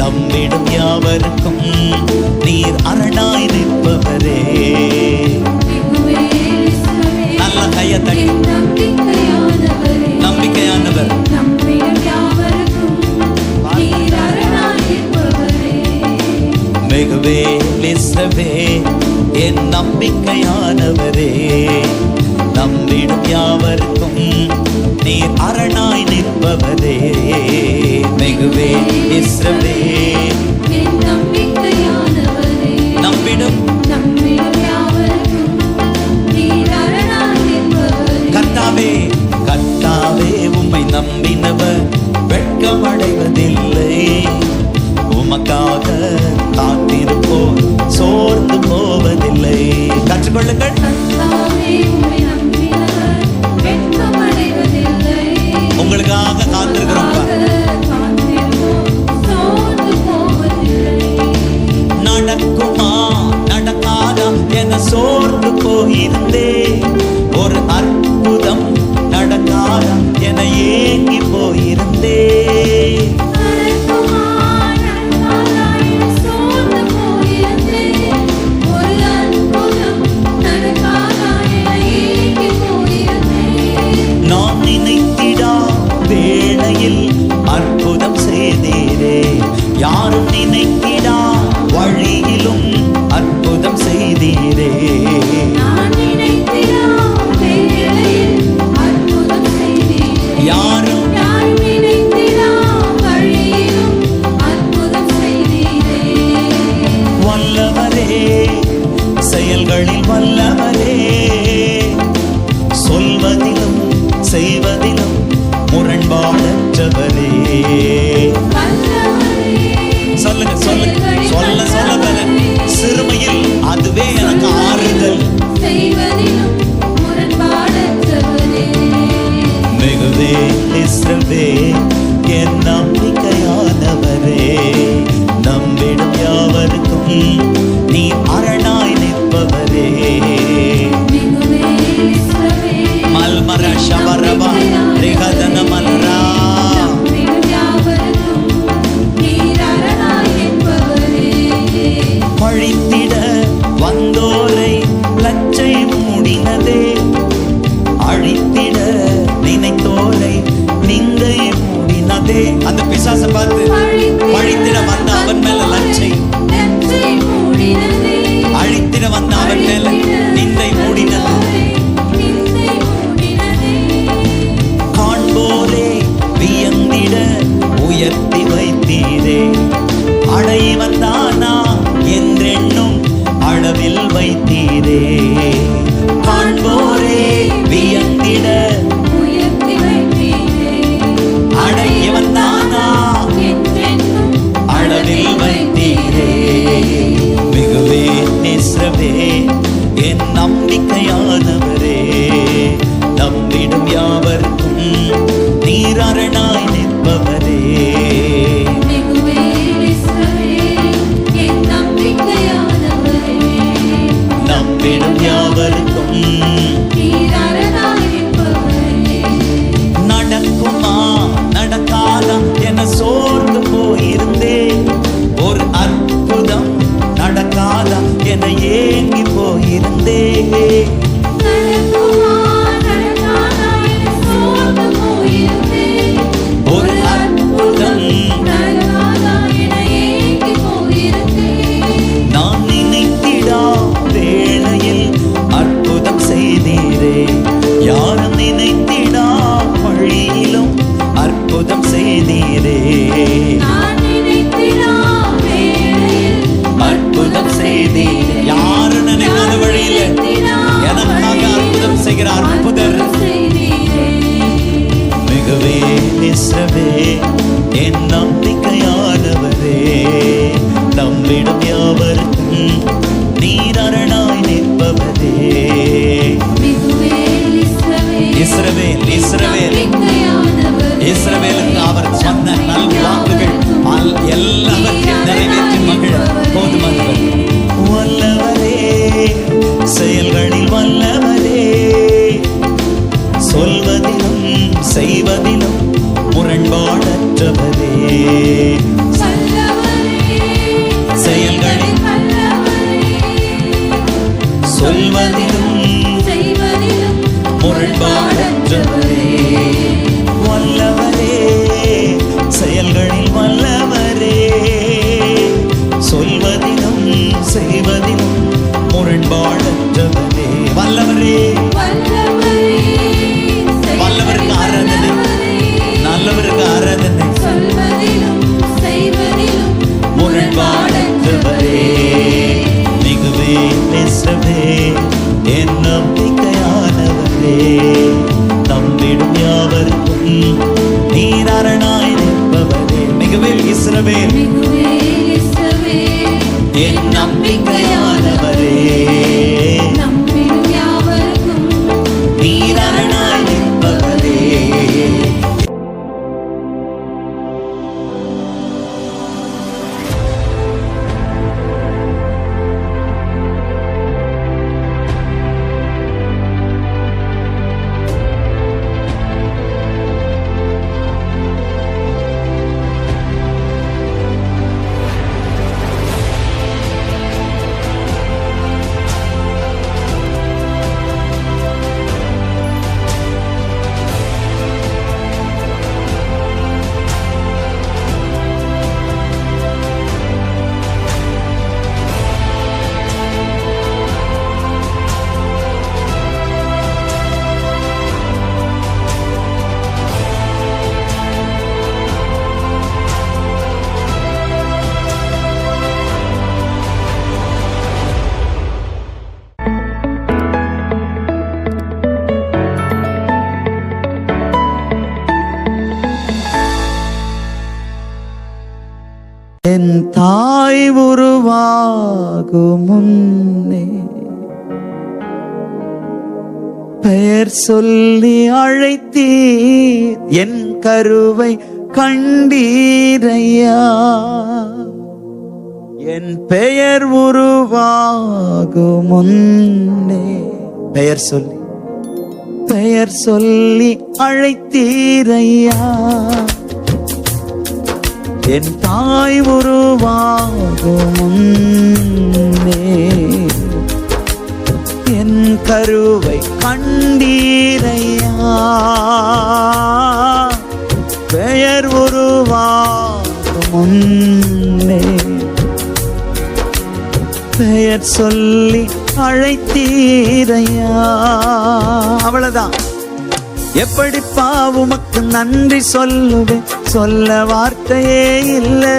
நம்பிடும் யாவருக்கும் நீர் அரணாய் நிற்பவரே. நல்ல கையை தட்டி, நம்பிக்கையானவர் வெகுவே இஸ்ரவே என் நம்பிக்கையானவரே, நம்பிடும் யாவருக்கும் நீர் அரணாய் நிற்பவரே. வெகுவே இஸ்ரவே நம்பிடும் கர்த்தாவே, கர்த்தாவே உம்மை நம்பினவர் வெட்கம் அடைவதில்லை. உமக்காக காத்திருப்போர் சோர்ந்து போவதில்லை. கற்றுக்கொள்ளுங்கள். உங்களுக்காக காத்திருக்கிறோம். நடக்குமா நடக்காதா என சோர்ந்து போயிருந்தே, ஒரு அற்புதம் நடக்காதா என ஏங்கி போயிருந்தே. நான் நினைத்திடா வேளையில் அற்புதம் செய்தீரே, யாரும் நினைத்திடா வழியிலும் அற்புதம் செய்தீரே. யாரும் வல்லவரே, செயல்களில் வல்லவரே, சொல்வதிலும் செய்வதிலும் முரண்பாடற்றவரே. சொல்லுங்க சொல்லுங்க சொல்ல சொல்ல சிறுமையில் அதுவே எனக்கு ஆறுதல். வெகுவே இஸ்ரவே என் நம்பிக்கையானவரே, நம்பிடும் யாவருக்கும் நீ அரணாய் நிற்பவரே. நம்பிடும் யாவருக்கும் நடக்குமா நடக்காதா என சோர்ந்து போயிருந்தேன். ஒரு அற்புதம் நடக்காதா என ஏங்கி போயிருந்தேன். ஒரு அற்புதம் நான் நினைத்திடா வேளையில் அற்புதம் செய்தீரே. யாரும் நினைத்திடா வழியிலும் அற்புதம் செய்தீரே. அற்புதம் செய்தீரே. யாரும் நினைக்காத வழியில எனக்காக அற்புதம் செய்கிற அற்புதர். மிகவே இஸ்ரவே என் நம்பிக்கையானவரே, நம்பிடும் யாவருக்கும் நீர் அரணாய் நிற்பவரே. இஸ்ரவேல் இஸ்ரவேல் இஸ்ரவேலுக்கு அவர் சொன்ன நல் வாக்குகள் எல்லாவற்றையும் நிறைவேற்றி மகிழ போதுமானவர். வல்லவரே செயல்களில் வல்லவரே, சொல்வதிலும் செய்வதிலும் முரண்பாடற்றவரே. செயல்களில் சொல்வதிலும் முரண்பாடற்றவரே. வல்லவரே செயல்களில் வல்லவரே, சொல்வதிலும் செய்வதிலும் முரண்பாடற்றவரே. வல்லவரே வல்லவருக்கு ஆராதனை, நல்லவருக்கு ஆராதனை. முரண்பாடற்றவரே மிகுவே நெசவே என் நம்பிக்கையானவரே, நம்பிடும் யாவருக்கும் நீர் அரணாய் நிற்பவரே. மிகுவேல் இஸ்ரவேல் என் நம்பிக்கையானவரே, நீர் அரணாய் நிற்பவரே. என் தாய் உருவாகும் முன்னே பெயர் சொல்லி அழைத்தீர், என் கருவை கண்டீரையா. என் பெயர் உருவாகும் முன்னே பெயர் சொல்லி அழைத்தீரையா. என் தாய் உருவாகும் முன்னே என் கருவை கண்டீரையா. பெயர் உருவாகும் முன்னே பெயர் சொல்லி அழைத்தீரையா. அவ்வளவுதான். எப்படிப்பா உமக்கு நன்றி சொல்லுவேன், சொல்ல வார்த்தையே இல்லை.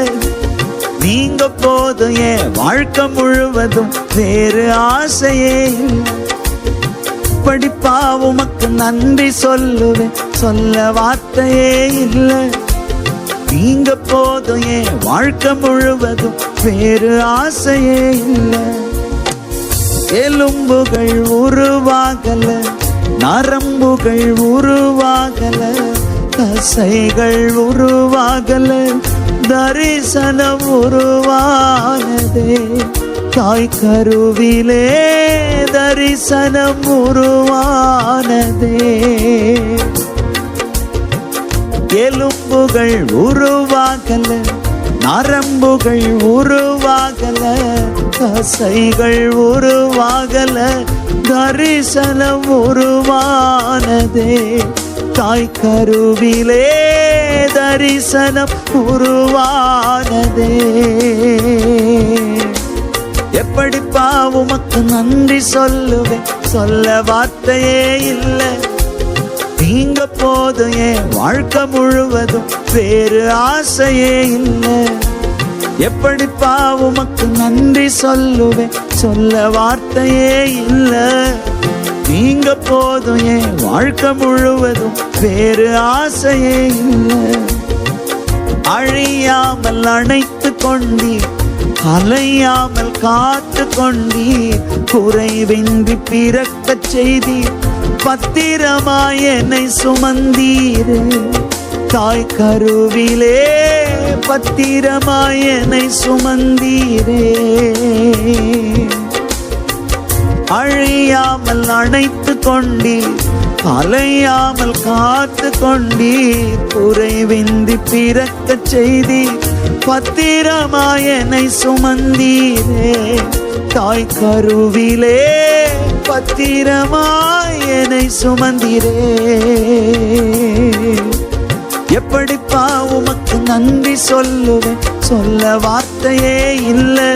நீங்க போதும் என் வாழ்க்கை முழுவதும், வேறு ஆசையே இல்லை. எப்படிப்பா உமக்கு நன்றி சொல்லுவேன், சொல்ல வார்த்தையே இல்லை. நீங்க போதும் என் வாழ்க்கை முழுவதும், வேறு ஆசையே இல்லை. எலும்புகள் உருவாகல, நரம்புகள் உருவாகல, தசைகள் உருவாகல, தரிசனம் உருவானதே. தாய் கருவிலே தரிசனம் உருவானதே. எலும்புகள் உருவாகல, நரம்புகள் உருவாகல, தசைகள் உருவாகல, தரிசனம் உருவானதே. தாய் கருவிலே தரிசனம் உருவானதே. எப்படிப்பா உமக்கு நன்றி சொல்லுவேன், சொல்ல வார்த்தையே இல்லை. நீங்க போதும் என் வாழ்க்கை முழுவதும், வேறு ஆசையே இல்லை. எப்படிப்பா உமக்கு நன்றி சொல்லுவேன், சொல்ல வார்த்தையே இல்லை. நீங்க போதும் என் வாழ்க்கை முழுவதும், வேறு ஆசையே இல்லை. அழியாமல் அணைத்து கொண்டீர், அலையாமல் காத்து கொண்டீர், குறைவின்றி பிறக்கச் செய்தீர், பத்திரமாய் என்னை சுமந்தீரே. தாய் கருவிலே பத்திரமாய் என்னை சுமந்தீரே. அழியாமல் அணைத்து கொண்டீர், அலையாமல் காத்து கொண்டீர், குறைவின்றி பிறக்கச் செய்தீர், பத்திரமாய் என்னை சுமந்தீரே. தாய் கருவிலே பத்திரமாய் என்னை சுமந்தீரே. எப்படிப்பா உமக்கு நன்றி சொல்லுவேன், சொல்ல வார்த்தையே இல்லை.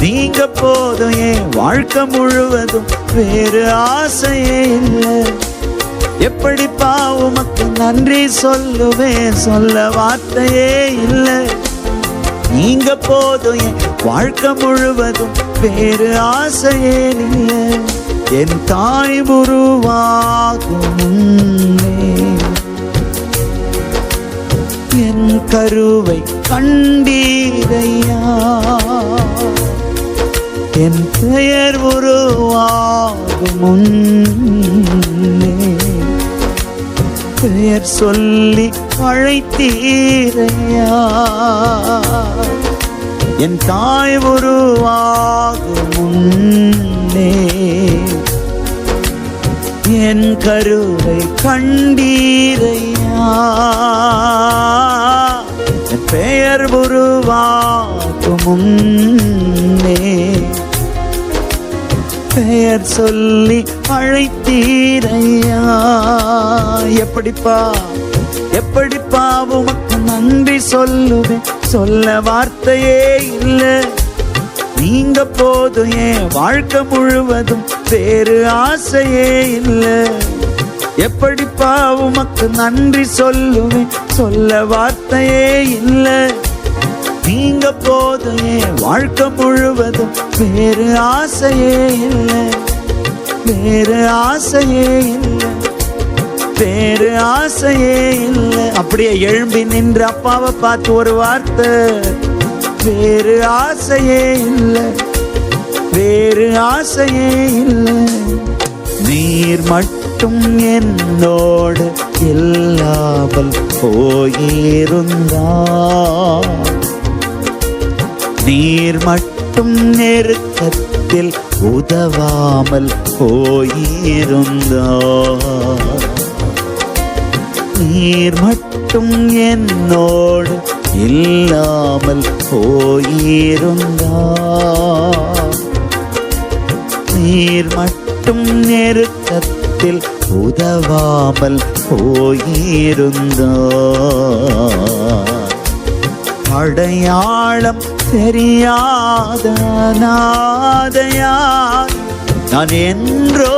நீங்க போதும் என் வாழ்க்கை முழுவதும், வேறு ஆசையே இல்லை. எப்படிப்பா உமக்கு நன்றி சொல்லுவேன், சொல்ல வார்த்தையே இல்லை. நீங்க போதும் என் வாழ்க்கை முழுவதும், வேறு ஆசையே இல்லை. என் தாய் உருவாகும் முன்னே என் கருவை கண்டீரையா. என் பெயர் உருவாகும் முன்னே பெயர் சொல்லி அழைத்தீரையா. என் தாய் உருவாகும் முன்னே என் கருவை கண்டீரையா. என் பெயர் உருவாகும் முன்னே பெயர் சொல்லி அழைத்தீரையா. எப்படிப்பா எப்படிப்பா உமக்கு நன்றி சொல்லுவேன், சொல்ல வார்த்தையே இல்லை. நீங்க போதும் என் வாழ்க்கை முழுவதும், வேறு ஆசையே இல்லை. எப்படிப்பா உமக்கு நன்றி சொல்லுவேன், சொல்ல வார்த்தையே இல்லை. நீங்க போதும் என் வாழ்க்கை முழுவதும், வேறு ஆசையே இல்லை, வேறு ஆசையே இல்லை, வேறு ஆசையே இல்லை. அப்படியே எழும்பி நின்று அப்பாவை பார்த்து ஒரு வார்த்தை, வேறு ஆசையே இல்லை, வேறு ஆசையே இல்லை. நீர் மட்டும் என்னோடு இல்லாமல் போயிருந்தார், நீர் மட்டும் நெருக்கத்தில் உதவாமல் போயிருந்தார், நீர் மட்டும் என்னோடு இல்லாமல் போயிருந்தார், நீர் மட்டும் நெருக்கத்தில் உதவாமல் போயிருந்தார். அடையாளம் தெரியாத நாதையார் நான் என்றோ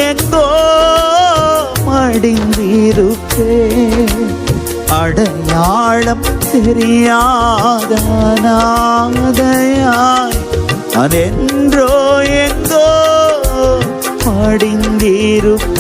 எங்கோ மடிந்திருப்பேன். அடையாளம் தெரியாத நாதையார் நான் என்றோ எங்கோ மடிந்திருப்பேன்.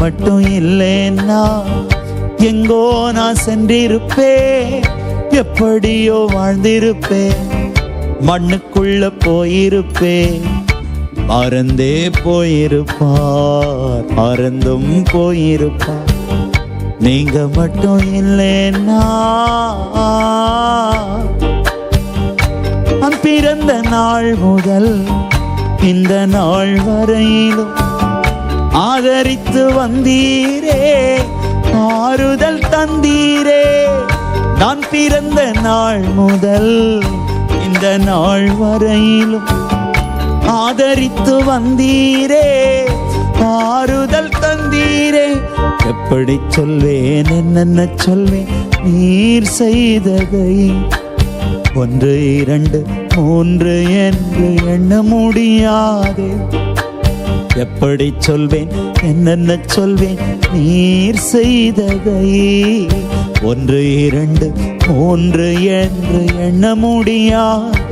மட்டும் இல்லைன்னா எங்கோ நான் சென்றிருப்பேன், எப்படியோ வாழ்ந்திருப்பேன், மண்ணுக்குள்ள போயிருப்பேன். மறந்தே போயிருப்பார், மறந்தும் போயிருப்பார். நீங்க மட்டும் இல்லைன்னா நான் பிறந்த நாள் முதல் இந்த நாள் வரையிலும் ஆதரித்து வந்தீரே, ஆறுதல் தந்தீரே. நான் பிறந்த நாள் முதல் இந்த நாள் வரையிலும் ஆதரித்து வந்தீரே, ஆறுதல் தந்தீரே. எப்படி சொல்வேன், என்னென்ன சொல்வேன் நீர் செய்ததை, 1 2 3 என்று எண்ண முடியாது. எப்படி சொல்வேன், என்னென்ன சொல்வேன் நீர் செய்ததை, 1 2 3 என்று எண்ண முடியாது.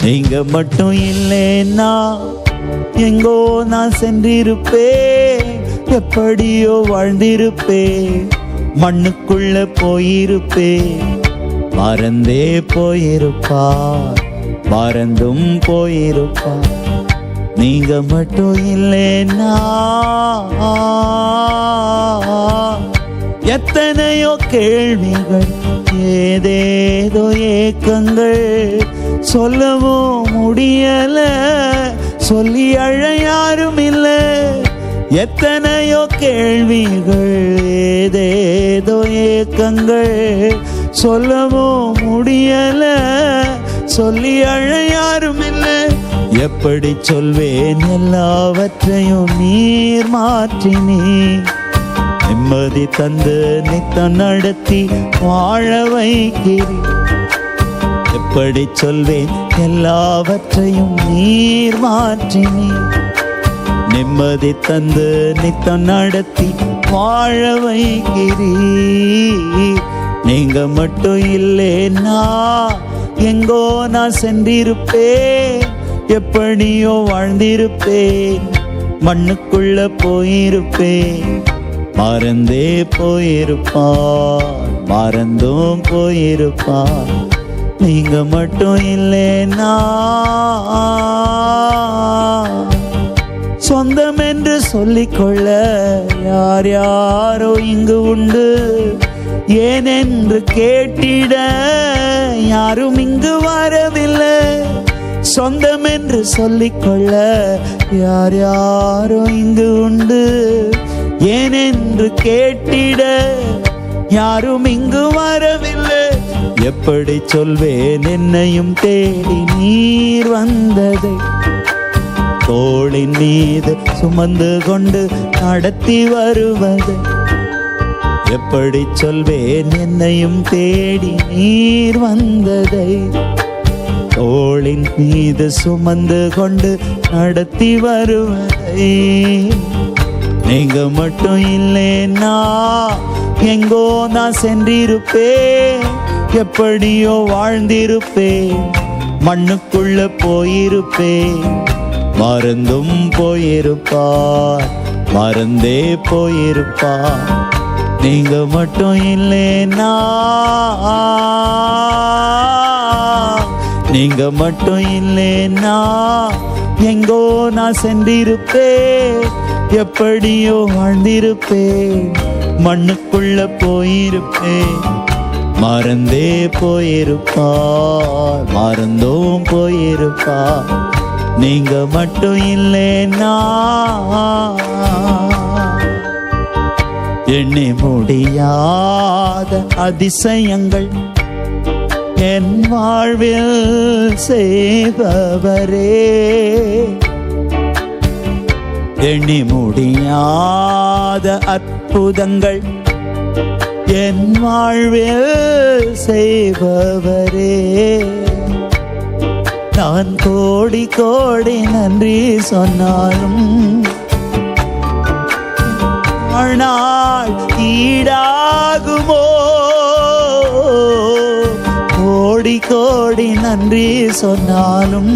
நீங்க மட்டும் இல்லைன்னா எங்கோ நான் சென்றிருப்பேன், எப்படியோ வாழ்ந்திருப்பேன், மண்ணுக்குள்ள போயிருப்பேன். மறந்தே போயிருப்பார், மறந்தும் போயிருப்பார். நீங்க மட்டும் இல்லைன்னா எத்தனையோ கேள்விகள், ஏதேதோ ஏக்கங்கள், சொல்லவும் முடியல, சொல்லி அழ யாரும் இல்லை. எத்தனையோ கேள்விகள், ஏதேதோ ஏக்கங்கள், சொல்லவும் முடியல, சொல்லி அழ யாரும் இல்லை. எப்படி சொல்வேன், எல்லாவற்றையும் நீர் மாற்றினீ, நிம்மதி தந்து நித்தம் நடத்தி வாழ வைக்கிறீ. எப்படி சொல்வேன், எல்லாவற்றையும் நீர் மாற்றினீ, நிம்மதி தந்து நித்தம் நடத்தி வாழ வைக்கிறீ. நீங்க மட்டும் இல்லைன்னா எங்கோ நான் சென்றிருப்பேன், எப்படியோ வாழ்ந்திருப்பேன், மண்ணுக்குள்ள போயிருப்பேன். மறந்தே போயிருப்பார், மறந்தும் போயிருப்பார். நீங்க மட்டும் இல்லைன்னா சொந்தம் என்று சொல்லிக்கொள்ள யார் யாரோ இங்கு உண்டு, ஏனென்று கேட்டிட யாரும் இங்கு வரவில்லை. சொந்தம் என்று சொல்லிக்கொள்ள யார் யாரோ இங்கு உண்டு, ஏனென்று கேட்டிட யாரும் இங்கு வரவில்லை. எப்படி சொல்வேன், என்னையும் தேடி நீர் வந்ததை, தோளின் மீது சுமந்து கொண்டு நடத்தி வருவதை. எப்படி சொல்வேன், என்னையும் தேடி நீர் வந்ததை, தோளின் மீது சுமந்து கொண்டு நடத்தி வருவதை. நீங்க மட்டும் இல்லைன்னா எங்கோ நான் சென்றிருப்பேன், எப்படியோ வாழ்ந்திருப்பேன், மண்ணுக்குள்ள போயிருப்பேன். மறந்தும் போயிருப்பார், மறந்தே போயிருப்பார். நீங்க மட்டும் இல்லைன்னா, நீங்க மட்டும் இல்லைன்னா எங்கோ நான் சென்றிருப்பேன், எப்படியோ வாழ்ந்திருப்பேன், மண்ணுக்குள்ள போயிருப்பேன். மறந்தே போயிருப்பார், மறந்தும் போயிருப்பார். நீங்க மட்டும் இல்லைன்னா எண்ணி முடியாத அதிசயங்கள் என் வாழ்வில் செய்பவரே, எண்ணி முடியாத அற்புதங்கள் என் வாழ்வில் செய்பவரே. நான் கோடி கோடி நன்றி சொன்னாலும் நாள் ஈடாகுமோ? கோடி கோடி நன்றி சொன்னாலும்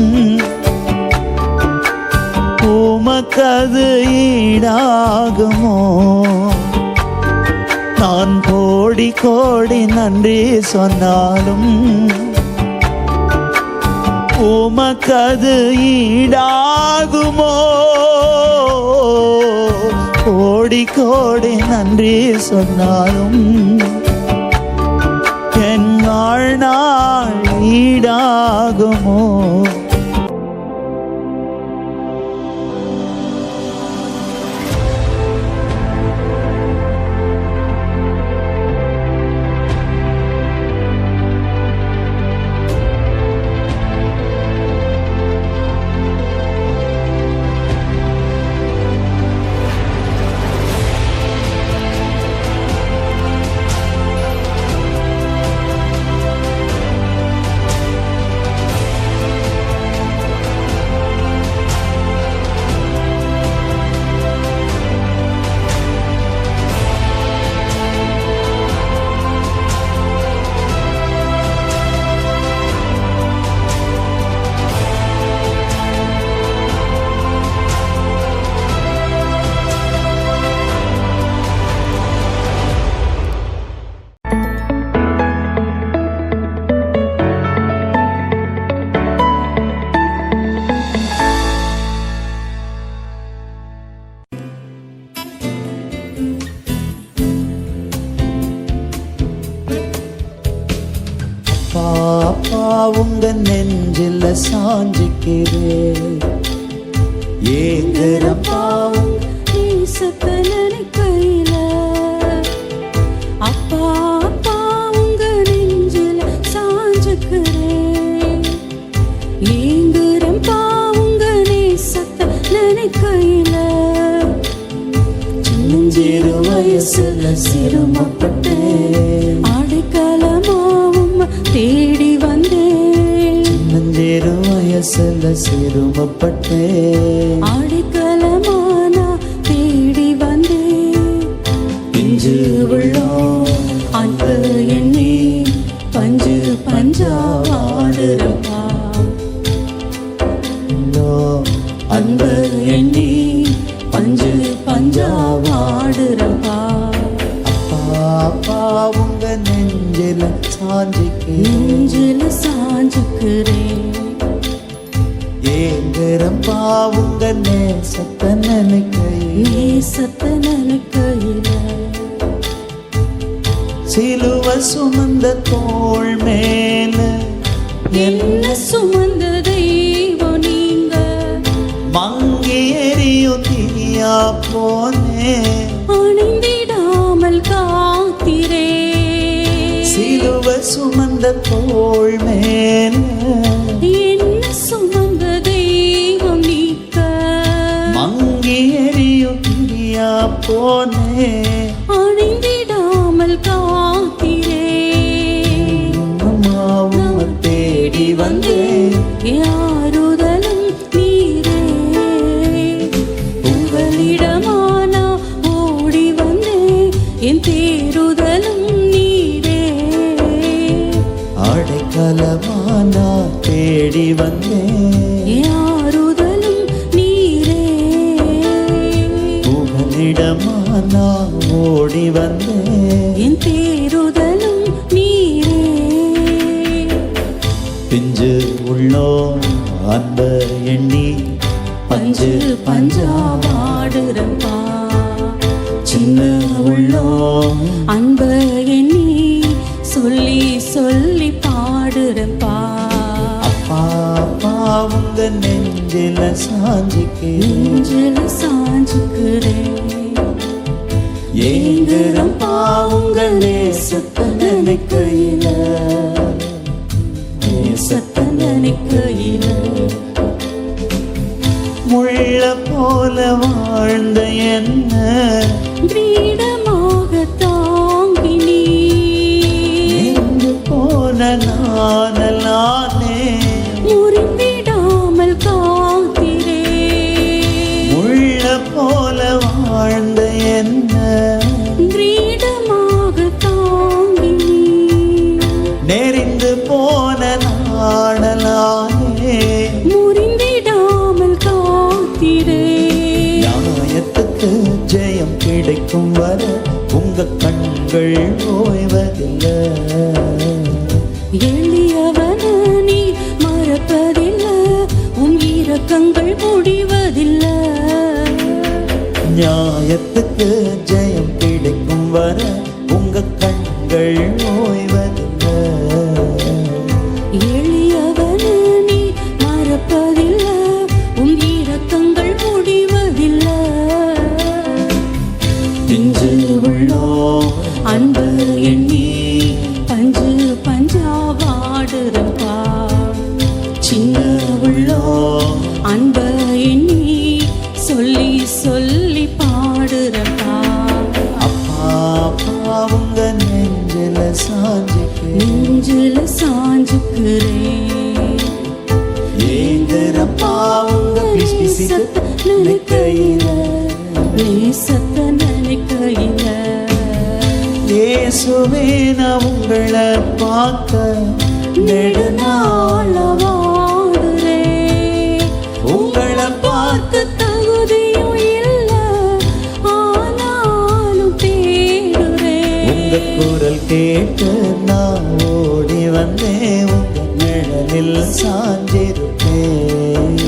உமக்கது ஈடாகுமோ? நான் கோடி கோடி நன்றி சொன்னாலும் உமக்கது ஈடாகுமோ? கோடி கோடி நன்றி சொன்னாலும் என் வாழ்நாள் ஈடாகுமோ? பாப்பா உங்க நெஞ்சில சாஞ்சிக்கிறேன், ஏங்குறப்பா கையில அப்பா அப்பா உங்க நெஞ்சில சாஞ்சுக்கிறேன், ஏங்குறப்பா உங்க நேசத்தை நினைக்கையில. சின்னஞ்சிறு வயசுல சிரமப்பட்டேன், அடைக்கலமாவும் தேடி வந்தேன். சின்னஞ்சிறு வயசுல சிரமப்பட்டேன், அடைக்கலமானா தேடி வந்தேன். பிஞ்சு உள்ளோம் அன்பு எண்ணி பஞ்சு பஞ்சா வாடுறப்பா, அன்பு எண்ணி பஞ்சு பஞ்சா வாடுறப்பா. அப்பா உங்க நெஞ்சில சாஞ்சுக்கிறேன், ஏங்குறப்பா உங்க நேசத்தை நினைக்கையில. சிலுவை சுமந்த தோள் மேல என்ன சுமந்த தெய்வம் நீங்க, மங்கி எரியும் தீயா போனே, அணிந்திடாமல் காத்திரே. சிலுவை சுமந்த தோள் மேல என்ன சுமந்த தெய்வம் நீக்க, மங்கி எரியும் தீயா போனே, அணிந்திடாமல் காத்திரே. அம்மாவும் தேடி வந்தேன், யாருதலும் நீரே. உங்களிடமானா ஓடி வந்தேன், என் தேருதலும் நீரே. அடைக்கலமானா தேடி வந்தேன், யாருதலும் நீரே. உங்களிடமானா ஓடி வந்தேன், என் தேருதலும் நீரே. பிஞ்சு உள்ளோ அன்ப எண்ணி பஞ்சு பஞ்சா வாடுறப்பா, சின்ன உள்ளோ அன்ப எண்ணி சொல்லி சொல்லி பாடுறப்பா. அப்பா உங்க நெஞ்சில நெஞ்சில சாஞ்சுக்கிறேன், ஏங்குறப்பா உங்க நேசத்தை நினைக்கையில, நேசத்தை நினைக்கையில. முள்ள போல வாழ்ந்த என்ன கிரீடமாக தாங்கினீ, எங்கு போன நானலானே, முறிந்திடாமல் காத்திரே. முள்ள போல வாழ்ந்த என்ன கிரீடமாக தாங்கினீ, நெறிந்து போன நாடலானே, முறிந்திடாமல் காத்திரே. கண்கள் ஓய்வதில்லை. எளியவன நீ மறப்பதில்லை, உம் இரக்கங்கள் முடிவதில்லை. நியாயத்துக்கு ஜெயம் கிடைக்கும் வர உங்க கண்கள் ஓய்வதில்லை. எளியவன நீ மறப்பதில்லை, உம் இரக்கங்கள் முடிவதில்லை. பிஞ்சு உள்ளோ அன்பு எண்ணி பஞ்சு பஞ்சா வாடுறப்பா, சின்ன உள்ளோ அன்ப எண்ணி சொல்லி சொல்லி பாடுறப்பா. அப்பா அப்பா உங்க நெஞ்சில நெஞ்சில சாஞ்சுக்கிறேன். ஏங்குறப்பா உங்க நேசத்தை நினைக்கையில, நேசத்தை நினைக்கையில. இயேசுவே நான் உங்களை பார்க்க நெடுநாள வாடுறேன். உங்களை பார்க்க தகுதியும் இல்ல, ஆனாலும் தேடுறேன். உங்க குரல் கேட்டு நான் ஓடி வந்தேன். உங்க நிழலில் சாஞ்சிருப்பேன்.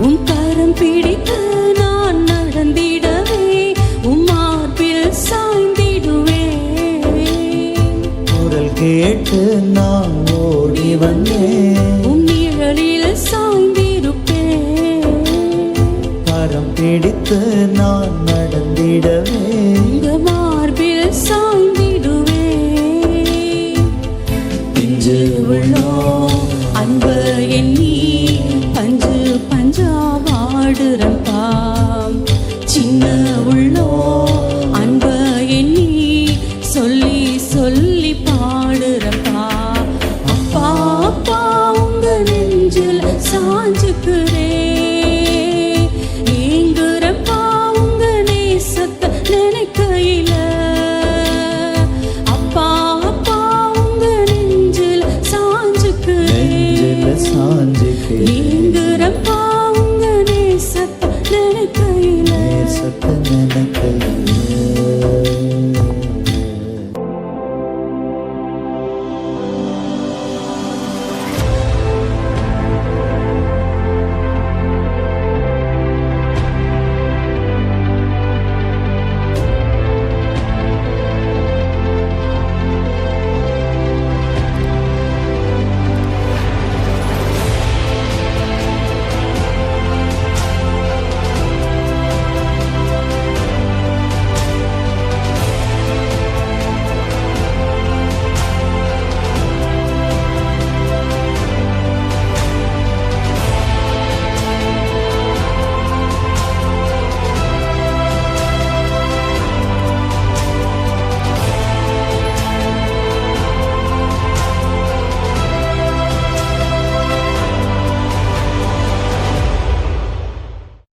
உம் கரம் பிடித்து நான் நடந்திடவே, உம் மார்பில் சாய்ந்திடுவேன். குரல் கேட்டு நான் ஓடி வந்தேன். உம் நிழலில் சாய்ந்திருப்பேன். கரம் பிடித்து நான் நடந்திடவே உங்க மார்பில் சாய்ந்திடுவேன். பிஞ்சு உள்ளோ